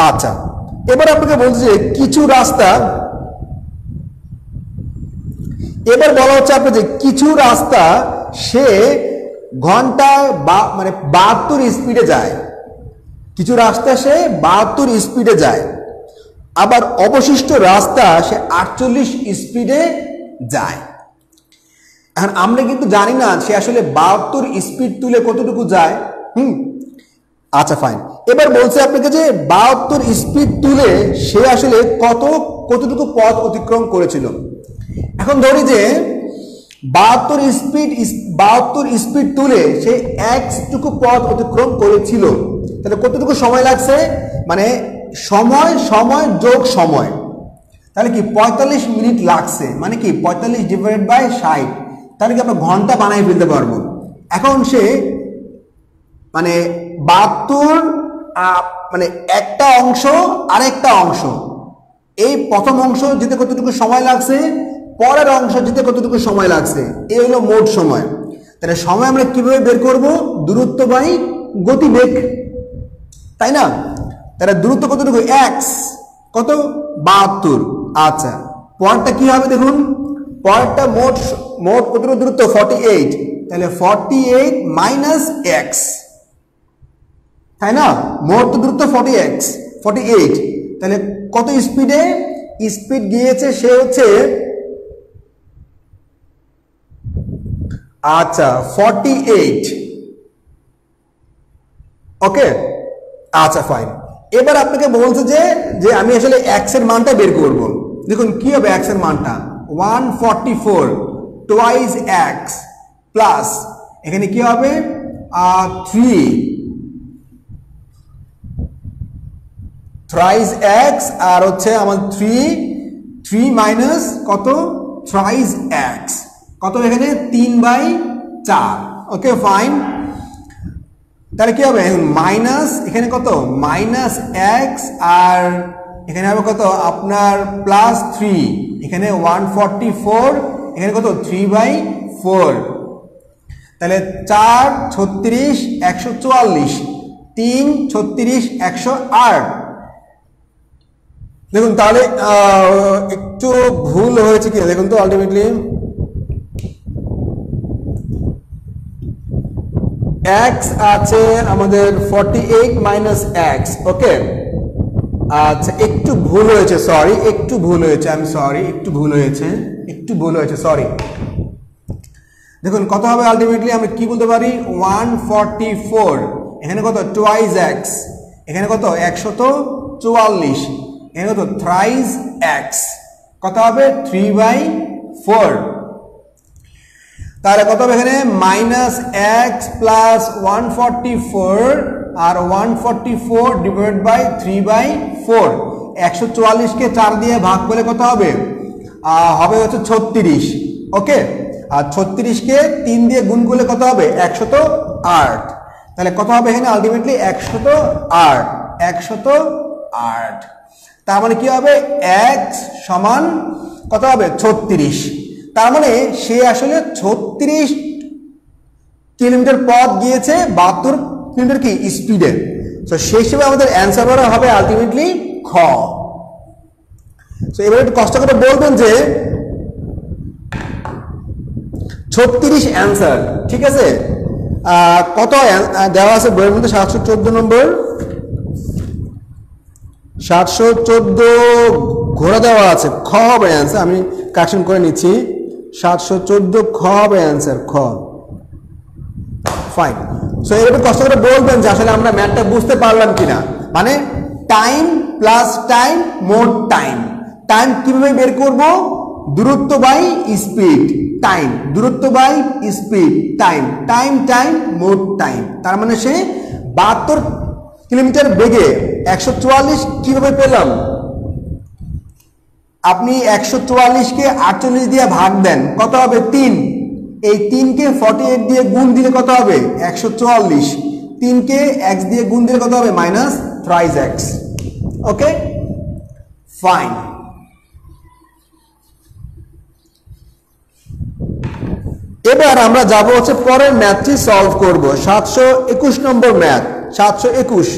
আচ্ছা, এবার আপনাকে বলছি যে কিছু রাস্তা, এবার বলা হচ্ছে আপনার যে কিছু রাস্তা সে ঘন্টায় 72 স্পিডে যায়। কিছু রাস্তা সে 72 স্পিডে যায়, আবার অবশিষ্ট রাস্তা সে 48 স্পিডে যায়। এখন আমরা কিন্তু জানি না সে আসলে 72 স্পিড তুলে কতটুকু যায়। আচ্ছা ফাইন। এবার বলছে আপনাকে যে 72 স্পিড তুলে সে আসলে কতটুকু পথ অতিক্রম করেছিল। এখন ধরি যে 72 স্পিড তুলে সে একটুকু পথ অতিক্রম করেছিল, তাহলে কতটুকু সময় লাগছে, মানে সময় যোগ সময়, তাহলে কি 45 মিনিট লাগছে। মানে কি 45 ডিভাইডেড বাই 60, তাহলে কি আমরা ঘন্টা বানাই ফেলতে পারবো। এখন সে 72 একটা অংশ আরেকটা অংশ, এই প্রথম অংশ যেতে কতটুকু সময় লাগছে, পরের অংশ যেতে কতটুকু সময় লাগছে, এই হলো মোট সময়। তাহলে সময় আমরা কিভাবে বের করব, দূরত্ব বাই গতিবেগ, তাই না? তাহলে দূরত্ব কতটুকু x, কত 72। আচ্ছা, পরেরটা কি হবে দেখুন, পরেরটা মোট কতটুকু দূরত্ব 48, তাহলে 48 মাইনাস x, তাই না? মোট দূরত্ব 48, তাহলে কত স্পিডে স্পিড গিয়েছে সে হচ্ছে আচ্ছা 48, ওকে আচ্ছা ফাইন। এবার আপনাকে বলছে যে আমি আসলে x এর মানটা বের করব। দেখুন কি হবে x এর মানটা, 144 টুয়াইস x প্লাস এখানে কি হবে 3 থ্রাইস x আর হচ্ছে আমার 3 মাইনাস কত থ্রাইস x কত এখানে 3/4, ওকে ফাইন। তাহলে কি হবে মাইনাস এখানে কত মাইনাস x আর এখানে হবে কত আপনার প্লাস 3, এখানে 144 এখানে কত 3/4, তাহলে 4 36 144 3 36 108। দেখুন তাহলে একটু ভুল হয়েছে কি দেখুন তো, আলটিমেটলি x আছে আমাদের 48 মাইনাস x, ওকে আচ্ছা একটু ভুল হয়েছে, সরি একটু ভুল হয়েছে, আমি সরি একটু ভুল হয়েছে সরি। দেখুন কত হবে আলটিমেটলি আমরা কি বলতে পারি 144 এখানে কত টুয়াইস x এখানে কত 144 এখানে কত থ্রাইস x কত হবে 3/4, তাহলে কত হবে এখানে মাইনাস x প্লাস 144 আর 144 ডিভাইডেড বাই 3/4, 144 কে 4 দিয়ে ভাগ করলে কত হবে হবে হচ্ছে 36, ওকে আর 36 কে 3 দিয়ে গুণ করলে কত হবে 108, তাহলে কত হবে এখানে আলটিমেটলি 108। তার মানে কি হবে x সমান কত হবে 36, তার মানে সে আসলে 36 কিলোমিটার পথ গিয়েছে 72 কিলোমিটার কি স্পিডে। তো সেই হিসেবে আমাদের অ্যান্সার হবে আলটিমেটলি খ। তো এবার একটু কষ্ট করে বলবেন যে 36 অ্যান্সার, ঠিক আছে কত দেওয়া আছে বইয়ের মধ্যে 714 নম্বর 714 ঘোড়া দেওয়া আছে, খ হবে অ্যান্সার, আমি কারেকশন করে নিচ্ছি 714 খ হবে অ্যান্সার, খ ফাইন। সো এরকম কষ্ট করে বলবেন যে আসলে আমরা ম্যাথটা বুঝতে পারলাম কিনা, মানে টাইম প্লাস টাইম মোট টাইম, টাইম কিভাবে বের করব দূরত্ব বাই স্পিড, টাইম দূরত্ব by speed time time time মোট টাইম, তার মানে সে 72 কিলোমিটার বেগে 144 কিভাবে পেলাম, আপনি 144 কে 48 দিয়ে ভাগ দেন কত হবে 3, এই 3 কে 48 দিয়ে গুণ দিলে কত হবে 144, 3 কে x দিয়ে গুণ দিলে কত হবে minus thrice x, okay fine. এবার আমরা যাব হচ্ছে পরের ম্যাথটি সলভ করব, 721 নম্বর ম্যাথ 721।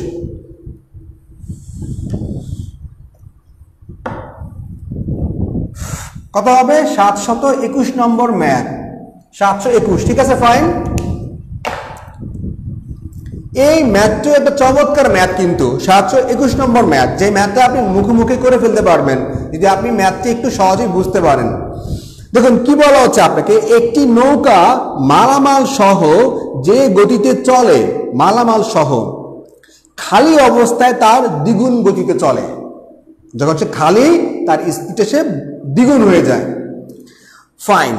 কত হবে 721 নম্বর ম্যাথ 721, ঠিক আছে ফাইন। এই ম্যাথটি একটা চমৎকার ম্যাথ, কিন্তু 721 নম্বর ম্যাথ যে ম্যাথটা আপনি মুখে করে ফেলতে পারবেন যদি আপনি ম্যাথটি একটু সহজেই বুঝতে পারেন। দেখুন কি বলা হচ্ছে আপনাকে, একটি নৌকা মালামাল সহ যে গতিতে চলে, মালামাল সহ খালি অবস্থায় তার দ্বিগুণ গতিতে চলে, যখন হচ্ছে খালি তার স্পিডে সে দ্বিগুণ হয়ে যায়, ফাইন।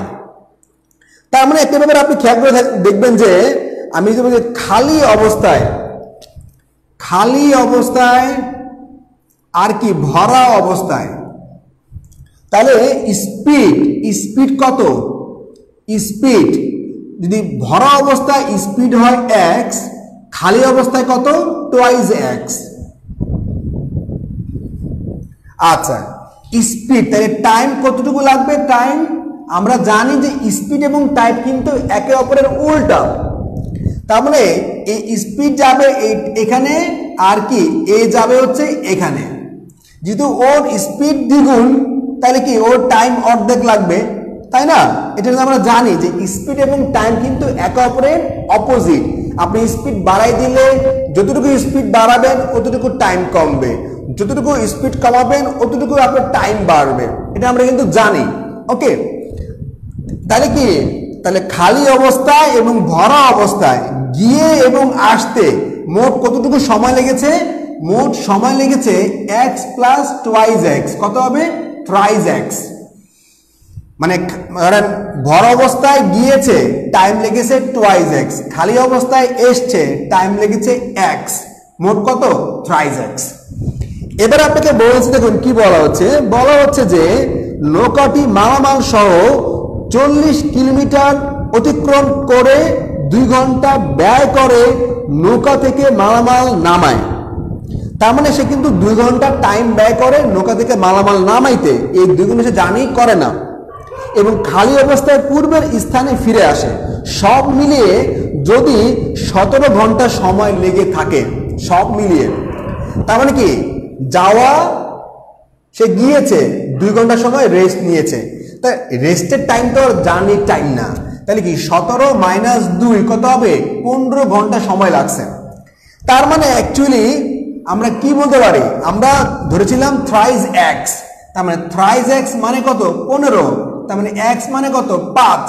তার মানে একটা ব্যাপার আপনি খেয়াল করে দেখবেন যে আমি যদি বলি খালি অবস্থায় আর কি ভরা অবস্থায়, তাহলে স্পিড কত, স্পিড যদি ভরা অবস্থায় স্পিড হয় x, খালি অবস্থায় কত টুয়াইস x, আচ্ছা স্পিড তাহলে টাইম কতটুকু লাগবে, টাইম আমরা জানি যে স্পিড এবং টাইম কিন্তু একে অপরের উল্টা, তার মানে এই স্পিড যাবে এখানে আর কি এ যাবে হচ্ছে এখানে, যেহেতু ওর স্পিড দ্বিগুণ তাহলে কি ওর টাইম অর্ধেক লাগবে, তাই না? এটা আমরা জানি যে স্পিড এবং টাইম কিন্তু একে অপরের অপোজিট, আপনি স্পিড বাড়াই দিলে যতটুকু স্পিড বাড়াবেন অতটুকু টাইম কমবে, যতটুকু স্পিড কমাবেন অতটুকু আপনার টাইম বাড়বে, এটা আমরা কিন্তু জানি, ওকে। তাহলে কি তাহলে খালি অবস্থায় এবং ভরা অবস্থায় গিয়ে এবং আসতে মোট কতটুকু সময় লেগেছে? মোট সময় লেগেছে x প্লাস টুয়াইজ এক্স। কত হবে? থ্রাইজ এক্স। মানে ধরেন ভরা অবস্থায় গিয়েছে, টাইম লেগেছে টুয়াইজ এক্স, খালি অবস্থায় এসছে, টাইম লেগেছে এক্স, মোট কত? থ্রাইজ এক্স। এবার আপনাকে বলছে, দেখুন কি বলা হচ্ছে, বলা হচ্ছে যে নৌকাটি মালামাল সহ 40 কিলোমিটার অতিক্রম করে 2 ঘন্টা ব্যয় করে নৌকা থেকে মালামাল নামায়। তার মানে সে কিন্তু 2 ঘন্টা টাইম ব্যয় করে নৌকা থেকে মালামাল নামাইতে, এই 2 ঘন্টা সে জার্নি করে না, এবং খালি অবস্থায় পূর্বের স্থানে ফিরে আসে। সব মিলিয়ে যদি 17 ঘন্টা সময় লেগে থাকে, সব মিলিয়ে, তার মানে কি যাওয়া, সে গিয়েছে 2 ঘন্টা সময় রেস্ট নিয়েছে, তা রেস্টের টাইম তো জার্নির টাইম না, তাহলে কি 17 মাইনাস 2 কত হবে? 15 ঘন্টা সময় লাগছে। তার মানে অ্যাকচুয়ালি আমরা কি বলতে পারি, আমরা ধরেছিলাম থ্রাইজ এক্স, তার মানে থ্রাইজ এক্স মানে কত? 15, তার মানে এক্স মানে কত? 5,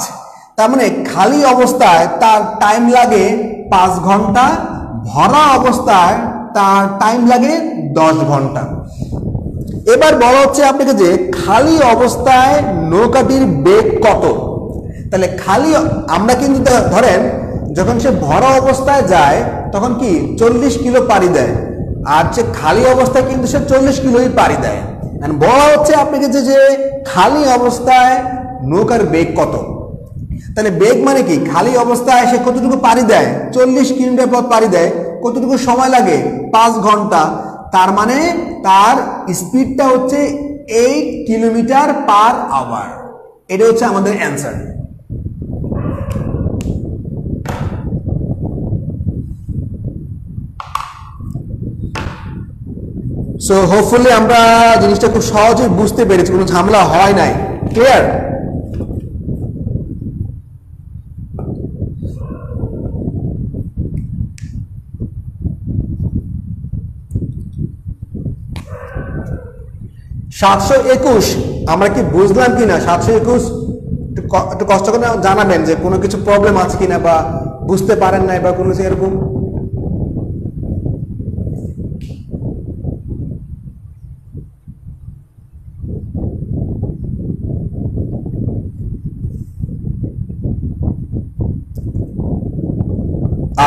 তার মানে খালি অবস্থায় তার টাইম লাগে 5 ঘন্টা, ভরা অবস্থায় তার টাইম লাগে 10 ঘন্টা। এবার বলা হচ্ছে আপনাকে যে খালি অবস্থায় নৌকাটির বেগ কত। তাহলে খালি, আমরা কিন্তু ধরেন যখন সে ভরা অবস্থায় যায় তখন কি 40 কিলো পাড়ি দেয়, আর যে খালি অবস্থায় কিন্তু সে 40 কিলোই পাড়ি দেয়। বলা হচ্ছে আপনাকে যে খালি অবস্থায় নৌকার বেগ কত। তাহলে বেগ মানে কি, খালি অবস্থায় সে কতটুকু পাড়ি দেয়? 40 কিলোমিটার পথ পাড়ি দেয়, কতটুকু সময় লাগে? 5 ঘন্টা। তার মানে তার স্পিডটা হচ্ছে 8 কিলোমিটার পার আওয়ার। এটা হচ্ছে আমাদের অ্যান্সার। সো হোপফুলি আমরা জিনিসটা খুব সহজেই বুঝতে পেরেছি, কোনো ঝামেলা হয় নাই। ক্লিয়ার? $721 আমরা কি বুঝলাম কিনা? 721 একটু কষ্ট করে জানাবেন যে কোনো কিছু প্রবলেম আছে কিনা, বা বুঝতে পারেন নাই, বা কোনো কিছু এরকম।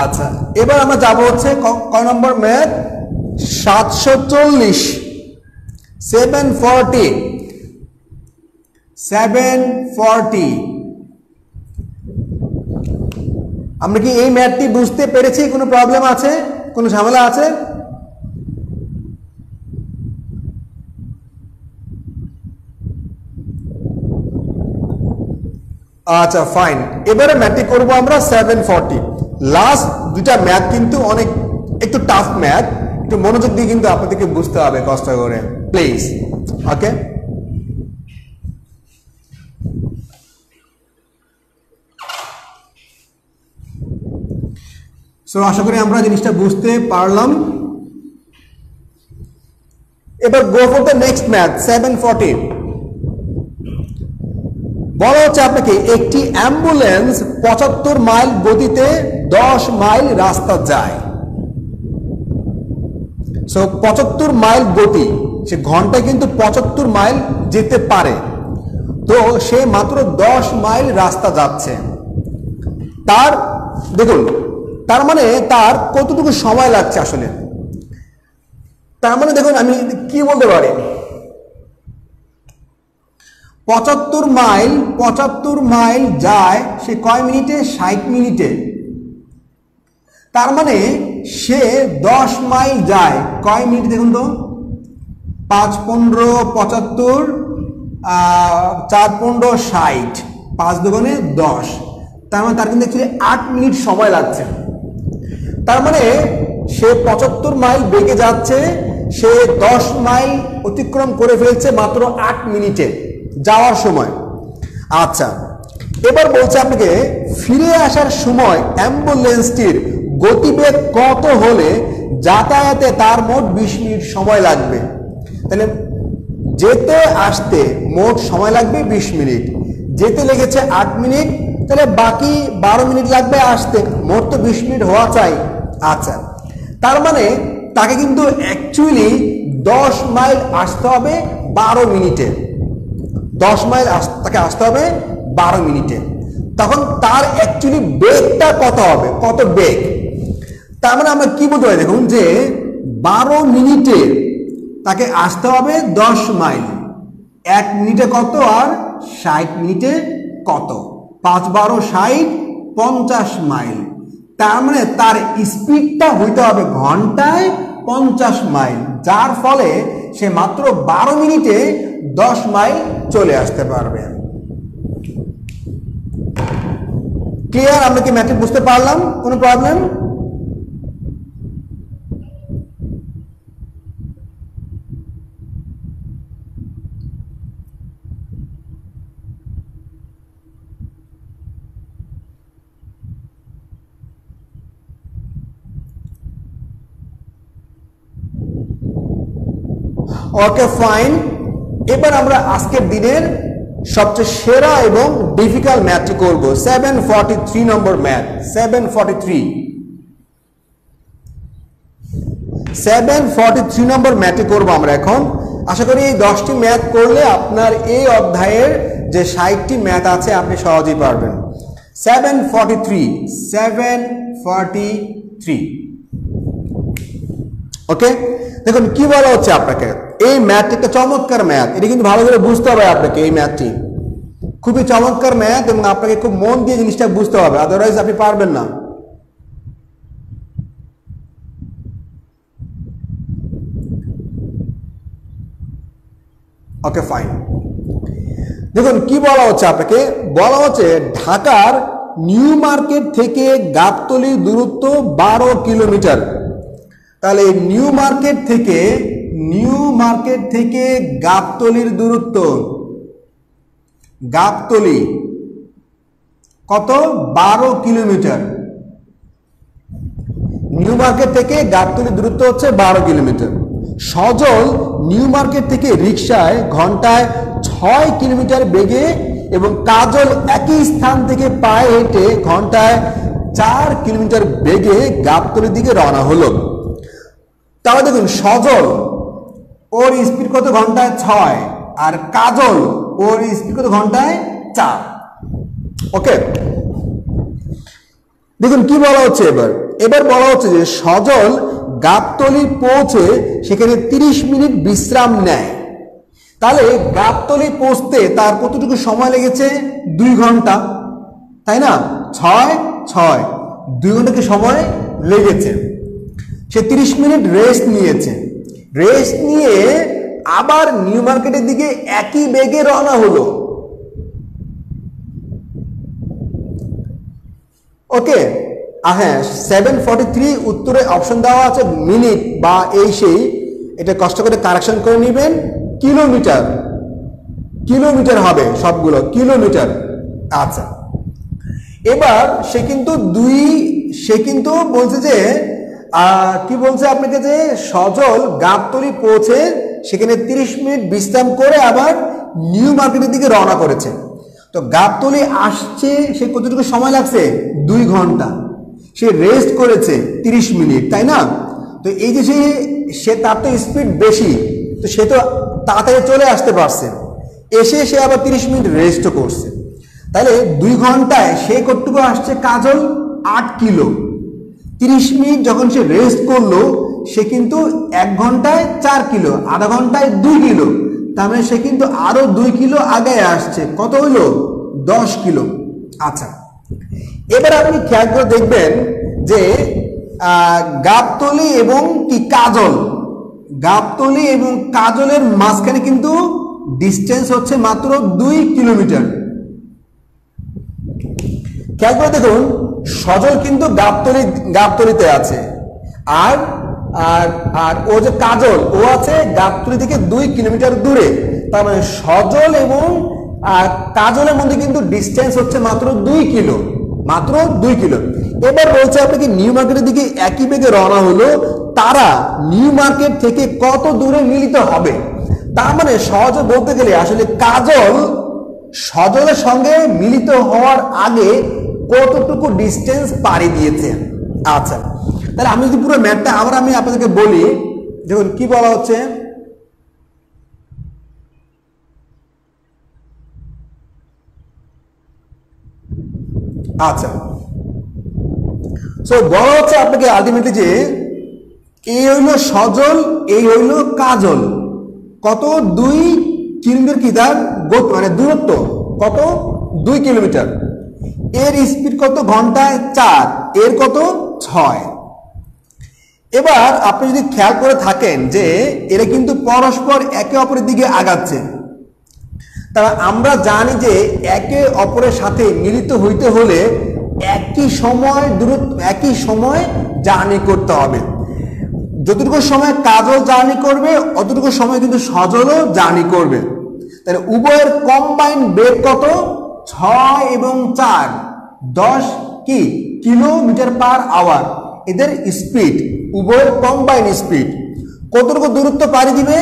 আচ্ছা, এবার আমরা যাব হচ্ছে কয় নম্বর ম্যাথ? 740, 740। আমরা কি এই ম্যাথটি বুঝতে পেরেছি? কোনো প্রবলেম আছে, কোনো ঝামেলা আছে? আচ্ছা ফাইন, এবারে ম্যাথটি করবো আমরা 740। লাস্ট দুটা ম্যাথ কিন্তু অনেক একটু টাফ ম্যাথ, একটু মনোযোগ দিয়ে কিন্তু আপনাদেরকে বুঝতে হবে, কষ্ট করে প্লিজ। ওকে, সো আশা করি আমরা জিনিসটা বুঝতে পারলাম। এবার go for the next math 740। বলা হচ্ছে আপনাকে একটি অ্যাম্বুলেন্স 75 মাইল গতিতে 10 মাইল রাস্তা যায়। সো 75 মাইল গতি, সে ঘন্টায় কিন্তু 75 মাইল যেতে পারে, তো সে মাত্র 10 মাইল রাস্তা যাচ্ছে। তার দেখুন, তার মানে তার কতটুকু সময় লাগছে আসলে। তার মানে দেখুন আমি কি বলতে পারি, 75 মাইল যায় সে কয় মিনিটে? 60 মিনিটে। তার মানে সে 10 মাইল যায় কয় মিনিট? দেখুন তো, 5 15 75, 4 15 60, 5 দুগুণে 10। তার মানে তার কিন্তু অ্যাকচুয়ালি 8 মিনিট সময় লাগছে। তার মানে সে 75 মাইল বেগে যাচ্ছে, সে 10 মাইল অতিক্রম করে ফেলছে মাত্র 8 মিনিটে যাওয়ার সময়। আচ্ছা, এবার বলছে আপনাকে ফিরে আসার সময় অ্যাম্বুলেন্সটির গতিবেগ কত হলে যাতায়াতে তার মোট 20 মিনিট সময় লাগবে। তাহলে যেতে আসতে মোট সময় লাগবে 20 মিনিট, যেতে লেগেছে 8 মিনিট, তাহলে বাকি 12 মিনিট লাগবে আসতে, মোট তো 20 মিনিট হওয়া চাই। আচ্ছা, তার মানে তাকে কিন্তু অ্যাকচুয়ালি 10 মাইল আসতে হবে 12 মিনিটে। 10 মাইল তাকে আসতে হবে 12 মিনিটে। তখন তার অ্যাকচুয়ালি বেগটা কত হবে, কত বেগ? তার মানে আমরা কি বলতে পারি, দেখুন যে 12 মিনিটে তাকে আসতে হবে 10 মাইল। 1 মিনিটে কত আর 60 মিনিটে কত? 5 12 60, 50 মাইল। তার মানে তার স্পিডটা হইতে হবে ঘন্টায় 50 মাইল, যার ফলে সে মাত্র 12 মিনিটে 10 মাইল চলে আসতে পারবে। ক্লিয়ার? আমরা কি ম্যাথটি বুঝতে পারলাম? কোনো প্রবলেম? ওকে, ফাইন। এবার আমরা আজকের দিনের সবচেয়ে সেরা এবং ডিফিকাল্ট ম্যাথটি করব, 743 নম্বর ম্যাথ। 743 নম্বর ম্যাথটি করব আমরা এখন। আশা করি এই 10টি ম্যাথ করলে আপনার এই অধ্যায়ের যে 60টি ম্যাথ আছে আপনি সহজেই পারবেন। 743। ওকে, দেখুন কি বলা হচ্ছে আপনাকে। এই ম্যাথটি একটা চমৎকার ম্যাথ, এটা কিন্তু ভালো করে বুঝতে হবে আপনাকে। এই ম্যাথটি খুবই চমৎকার ম্যাথ এবং আপনাকে খুব মন দিয়ে জিনিসটা বুঝতে হবে, আদারওয়াইজ আপনি পারবেন না। ওকে, ফাইন। দেখুন কি বলা হচ্ছে আপনাকে। বলা হচ্ছে ঢাকার নিউ মার্কেট থেকে গাবতলীর দূরত্ব 12 কিলোমিটার। তাহলে নিউ মার্কেট থেকে গাবতলীর দূরত্ব, গাবতলী কত? 12 কিলোমিটার। নিউ মার্কেট থেকে গাবতলীর দূরত্ব হচ্ছে 12 কিলোমিটার। সজল নিউ মার্কেট থেকে রিকশায় ঘন্টায় 6 কিলোমিটার বেগে এবং কাজল একই স্থান থেকে পায়ে হেঁটে ঘন্টায় 4 কিলোমিটার বেগে গাবতলীর দিকে রওনা হলো। তাহলে দেখুন সজল ওর স্পিড কত? ঘন্টায় 6, আর কাজল ওর স্পিড কত? ঘন্টায় 4। ওকে, দেখুন কি বলা হচ্ছে এবার বলা হচ্ছে যে সজল গাবতলী পৌঁছে সেখানে 30 মিনিট বিশ্রাম নেয়। তাহলে গাবতলী পৌঁছতে তার কতটুকু সময় লেগেছে? 2 ঘন্টা, তাই না? 6 2 ঘন্টা কি সময় লেগেছে। সে 30 মিনিট রেস্ট নিয়েছে। রেস্ট নিয়ে আবার নিউ মার্কেটের দিকে একই বেগে রওনা হলো। ওকে, হ্যাঁ 743 উত্তরে অপশন দেওয়া আছে মিনিট বা এই সেই, এটা কষ্ট করে কারেকশন করে নেবেন। কিলোমিটার হবে সবগুলো, কিলোমিটার। আচ্ছা, এবার সে কিন্তু বলছে যে কি বলছে আপনাকে যে সজল গাবতলী পৌঁছে সেখানে 30 মিনিট বিশ্রাম করে আবার নিউ মার্কেটের দিকে রওনা করেছে। তো গাবতলী আসছে সে কতটুকু সময় লাগছে? 2 ঘন্টা। সে রেস্ট করেছে 30 মিনিট, তাই না? তো এই যে সে তার তো স্পিড বেশি, তো সে তো তাড়াতাড়ি চলে আসতে পারছে। এসে সে আবার 30 মিনিট রেস্টও করছে। তাহলে 2 ঘন্টায় সে কতটুকু আসছে? কাজল 8 কিলো। 30 মিনিট যখন সে রেস্ট করলো সে কিন্তু 1 ঘন্টায় 4 কিলো, আধা ঘন্টায় 2 কিলো। তার মানে সে কিন্তু আরো 2 কিলো আগে আসছে। কত হইলো? 10 কিলো। আচ্ছা, এবার আপনি খেয়াল করে দেখবেন যে গাবতলী এবং কি কাজল, গাবতলী এবং কাজলের মাঝখানে কিন্তু ডিস্টেন্স হচ্ছে মাত্র 2 কিলোমিটার। খেয়াল করে দেখুন সজল কিন্তু গাবতলীতে আছে, আর আর আর ও যে কাজল ও আছে গাবতলী থেকে 2 কিলোমিটার দূরে। তার মানে সজল এবং কাজলের মধ্যে কিন্তু ডিস্টেন্স হচ্ছে মাত্র 2 কিলো, মাত্র 2 কিলো। এবার বলছে আপনাকে নিউ মার্কেটের দিকে একই বেগে রওনা হলো, তারা নিউ মার্কেট থেকে কত দূরে মিলিত হবে। তার মানে সহজে বলতে গেলে আসলে কাজল সজলের সঙ্গে মিলিত হওয়ার আগে কতটুকু ডিস্টেন্স পাড়ি দিয়েছে। আচ্ছা, তাহলে আমি যদি পুরো ম্যাথটা আবার আমি আপনাদেরকে বলি, দেখুন কি বলা হচ্ছে। আচ্ছা, সো বলা হচ্ছে আপনাকে আলটিমেটলি যে এই হইল সজল, এই হইল কাজল, কত 2 কিলোমিটার কি তার মানে দূরত্ব কত 2 কিলোমিটার, এর স্পিড কত ঘন্টায় 4, এর কত 6। এবার আপনি যদি খেয়াল করে থাকেন যে এরা কিন্তু পরস্পর একে অপরের দিকে আগাচ্ছে, তারা আমরা জানি যে একে অপরের সাথে মিলিত হইতে হলে একই সময় দূরত্ব একই সময় জার্নি করতে হবে। যতটুকু সময় কাজল জার্নি করবে অতটুকু সময় কিন্তু সজলও জার্নি করবে। তাহলে উভয়ের কম্বাইন্ড বেগ কত 6 এবং 4 10 কি কিলোমিটার পার আওয়ার, এদের স্পিড উভয়ের কম্বাইন্ড স্পিড কতটুকু দূরত্ব পাড়ি দিবে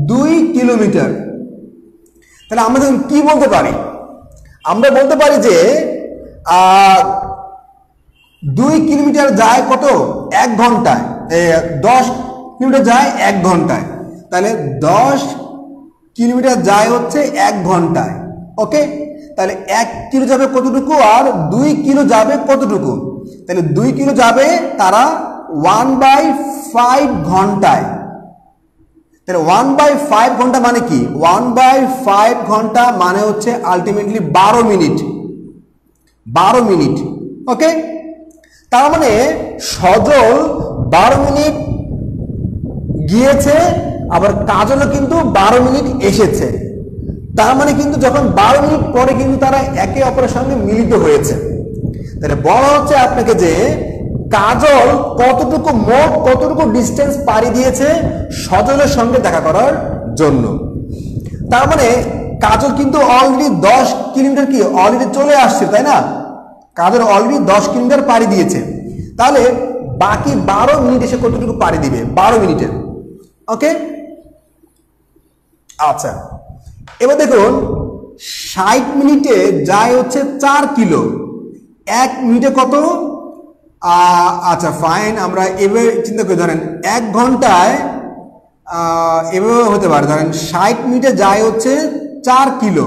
2 কিলোমিটার। তাহলে আমরা কি বলতে পারি, আমরা বলতে পারি যে 2 কিলোমিটার যায় কত 1 ঘন্টায়, 10 কিলোমিটার যায় 1 ঘন্টায়, তাহলে 10 কিলোমিটার যায় হচ্ছে 1 ঘন্টায়। ওকে, তাহলে 1 কিলো যাবে কতটুকু আর 2 কিলো যাবে কতটুকু, তাহলে 2 কিলো যাবে তারা 1/5 ঘন্টায়। তাহলে 1/5 ঘন্টা মানে কি, 1/5 ঘন্টা মানে হচ্ছে আলটিমেটলি 12 মিনিট, 12 মিনিট। ওকে, তার মানে সজল 12 মিনিট গিয়েছে, আবার কাজলও কিন্তু 12 মিনিট এসেছে। তার মানে কিন্তু যখন 12 মিনিট পরে কিন্তু তারা একে অপরের সঙ্গে মিলিত হয়েছে। তাহলে বলা হচ্ছে আপনাকে যে কাজল কতটুকু ডিস্টেন্স পাড়ি দিয়েছে সজলের সঙ্গে দেখা করার জন্য। তার মানে কাজল কিন্তু অলরেডি 10 কিলোমিটার কি অলরেডি চলে আসছে, তাই না? কাজল অলরেডি 10 কিলোমিটার পাড়ি দিয়েছে, তাহলে বাকি 12 মিনিট এসে কতটুকু পাড়ি দিবে 12 মিনিটে। ওকে, আচ্ছা, এবার দেখুন 60 মিনিটে যায় হচ্ছে 4 কিলো, 1 মিনিটে কত, আচ্ছা ফাইন, আমরা এভাবে চিন্তা করি, ধরেন 1 ঘন্টায় এভাবে হতে পারে, ধরেন 60 মিনিটে যায় হচ্ছে 4 কিলো,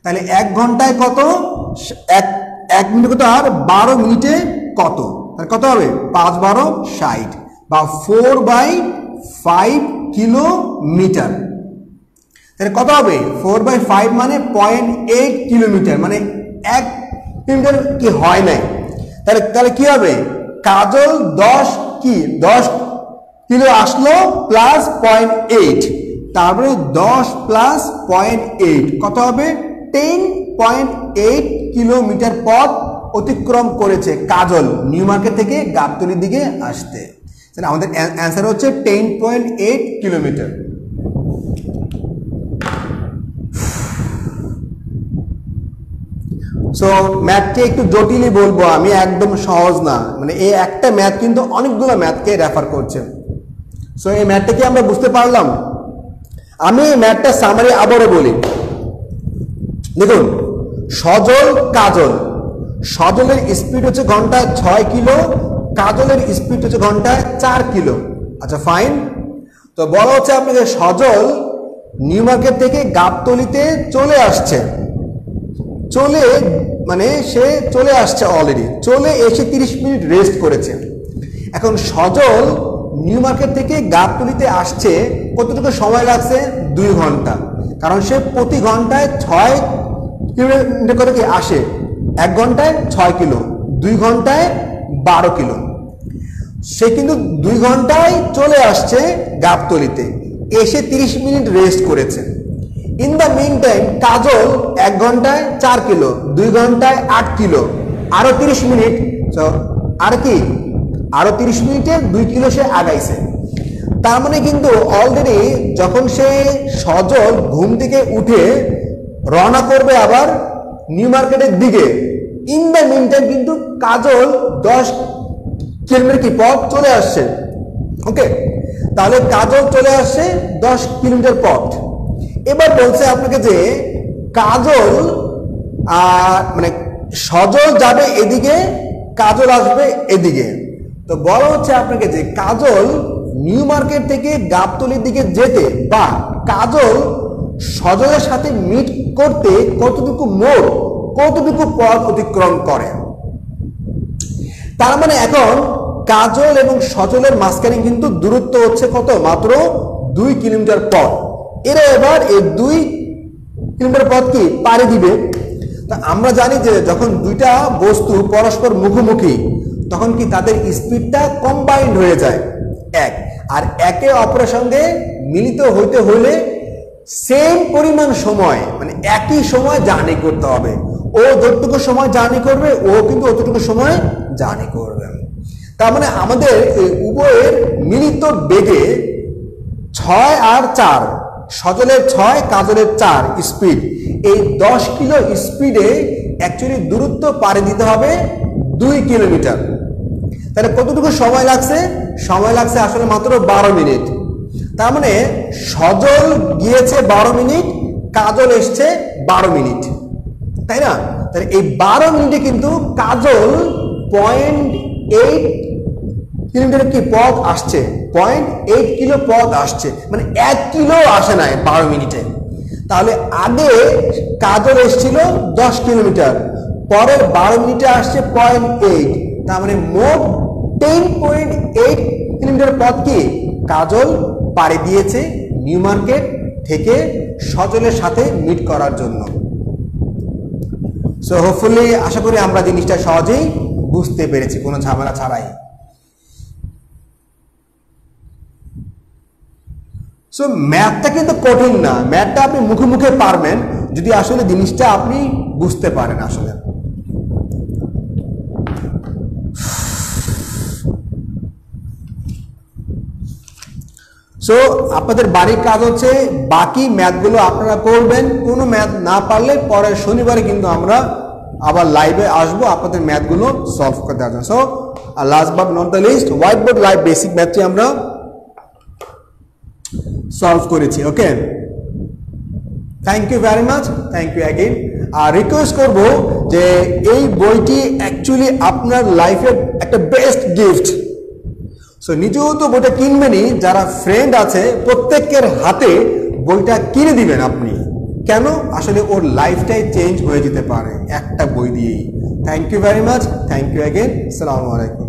তাহলে 1 ঘন্টায় কত, 1 মিনিটে কত আর 12 মিনিটে কত, তাহলে কত হবে 5 12 60 বা 4/5 কিলোমিটার। তাহলে কত হবে 4/5 মানে 0.8 কিলোমিটার, মানে 1 কিলোমিটার কি হয় নাই। তাহলে কি হবে, কাজল 10 কিলো আসলো প্লাস 0.8, তারপরে 10 প্লাস 0.8 কত হবে 10.8 কিলোমিটার পথ অতিক্রম করেছে কাজল নিউ মার্কেট থেকে গাবতলীর দিকে আসতে। তাহলে আমাদের অ্যান্সার হচ্ছে 10.8 কিলোমিটার। সো ম্যাথকে একটু জটিলই বলবো আমি, একদম সহজ না, মানে এই একটা ম্যাথ কিন্তু অনেকগুলো ম্যাথকে রেফার করছে। সো এই ম্যাথটা কি আমরা বুঝতে পারলাম? আমি এই ম্যাথটা সামারি আবারও বলি। দেখুন সজল কাজল, সজলের স্পিড হচ্ছে ঘন্টায় 6 কিলো, কাজলের স্পিড হচ্ছে ঘন্টায় 4 কিলো। আচ্ছা ফাইন, তো বলা হচ্ছে আপনাকে সজল নিউ মার্কেট থেকে গাবতলীতে চলে আসছে, সে চলে আসছে অলরেডি, চলে এসে 30 মিনিট রেস্ট করেছে। এখন সজল নিউ মার্কেট থেকে গাবতলীতে আসছে, কতটুকু সময় লাগছে 2 ঘন্টা, কারণ সে প্রতি ঘন্টায় 6 কিলোমিটার করে কি আসে, 1 ঘন্টায় 6 কিলো, 2 ঘন্টায় 12 কিলো। সে কিন্তু 2 ঘন্টায় চলে আসছে গাবতলীতে, এসে 30 মিনিট রেস্ট করেছে। ইন দ্য মিন টাইম কাজল 1 ঘন্টায় 4 কিলো, 2 ঘন্টায় 8 কিলো, আরো 30 মিনিট, আরো 30 মিনিটে 2 কিলো সে আগাইছে। তার মানে কিন্তু অলরেডি যখন সে সজল ঘুম থেকে উঠে রওনা করবে আবার নিউ মার্কেটের দিকে, ইন দ্য মিন টাইম কিন্তু কাজল 10 কিলোমিটার কি পথ চলে আসছে। ওকে, তাহলে কাজল চলে আসছে 10 কিলোমিটার পথ। এবার বলছে আপনাকে যে কাজল মানে সজল যাবে এদিকে, কাজল আসবে এদিকে। তো বলা হচ্ছে আপনাকে যে কাজল নিউ মার্কেট থেকে গাবতলির দিকে যেতে বা কাজল সজলের সাথে মিট করতে কতটুকু মোড়, কতটুকু পথ অতিক্রম করে। তার মানে এখন কাজল এবং সজলের মাঝখানে কিন্তু দূরত্ব হচ্ছে কত, মাত্র 2 কিলোমিটার পথ। এরা এবার এই 2 কিলোমিটার পথ কি পাড়ি দিবে। তা আমরা জানি যে যখন দুইটা বস্তু পরস্পর মুখোমুখি তখন কি তাদের স্পিডটা কম্বাইন্ড হয়ে যায় এক, আর একে অপরের সঙ্গে মিলিত হইতে হলে সেম পরিমাণ সময় মানে একই সময় জার্নি করতে হবে। ও যতটুকু সময় জার্নি করবে ও কিন্তু অতটুকু সময় জার্নি করবে। তার মানে আমাদের এই উভয়ের মিলিত বেগে 6 আর 4, সজলের 6 কাজলের 4 স্পিড, এই 10 কিলো স্পিডে অ্যাকচুয়ালি দূরত্ব পাড়ি দিতে হবে 2 কিলোমিটার। তাহলে কতটুকু সময় লাগছে? সময় লাগছে আসলে মাত্র 12 মিনিট। তার মানে সজল গিয়েছে 12 মিনিট, কাজল এসছে 12 মিনিট, তাই না? তাহলে এই 12 মিনিটে কিন্তু কাজল 0.8 কিলোমিটার কি পথ আসছে, 0.8 কিলো পথ আসছে, মানে 1 কিলো আসে না 12 মিনিটে। তাহলে আগে কাজল এসেছিল 10 কিলোমিটার, পরের 12 মিনিটে আসছে 0.8, তার মানে মোট 10.8 কিলোমিটার পথ কি কাজল পাড়ি দিয়েছে নিউ মার্কেট থেকে সজলের সাথে মিট করার জন্য। সো হোপফুলি আশা করি আমরা জিনিসটা সহজেই বুঝতে পেরেছি কোনো ঝামেলা ছাড়াই। সো ম্যাথটা কিন্তু কঠিন না, ম্যাথটা আপনি মুখে মুখে পারবেন যদি আসলে জিনিসটা আপনি বুঝতে পারেন আসলে। সো আপনাদের বাড়ির কাজ হচ্ছে বাকি ম্যাথগুলো আপনারা করবেন। কোনো ম্যাথ না পারলে পরের শনিবারে কিন্তু আমরা আবার লাইভে আসবো আপনাদের ম্যাথগুলো সলভ করে দেওয়ার জন্য। So last but not the least, white board live basic ম্যাথটি আমরা সলভ করেছি। Okay, thank you very much, thank you again. আর রিকোয়েস্ট করবো যে এই বইটি অ্যাকচুয়ালি আপনার লাইফের একটা বেস্ট গিফট। সো নিজেও তো বইটা কিনবেনই, যারা ফ্রেন্ড আছে প্রত্যেকের হাতে বইটা কিনে দিবেন আপনি। কেন? আসলে ওর লাইফটাই চেঞ্জ হয়ে যেতে পারে একটা বই দিয়েই। Thank you very much, thank you again, আসসালামু আলাইকুম।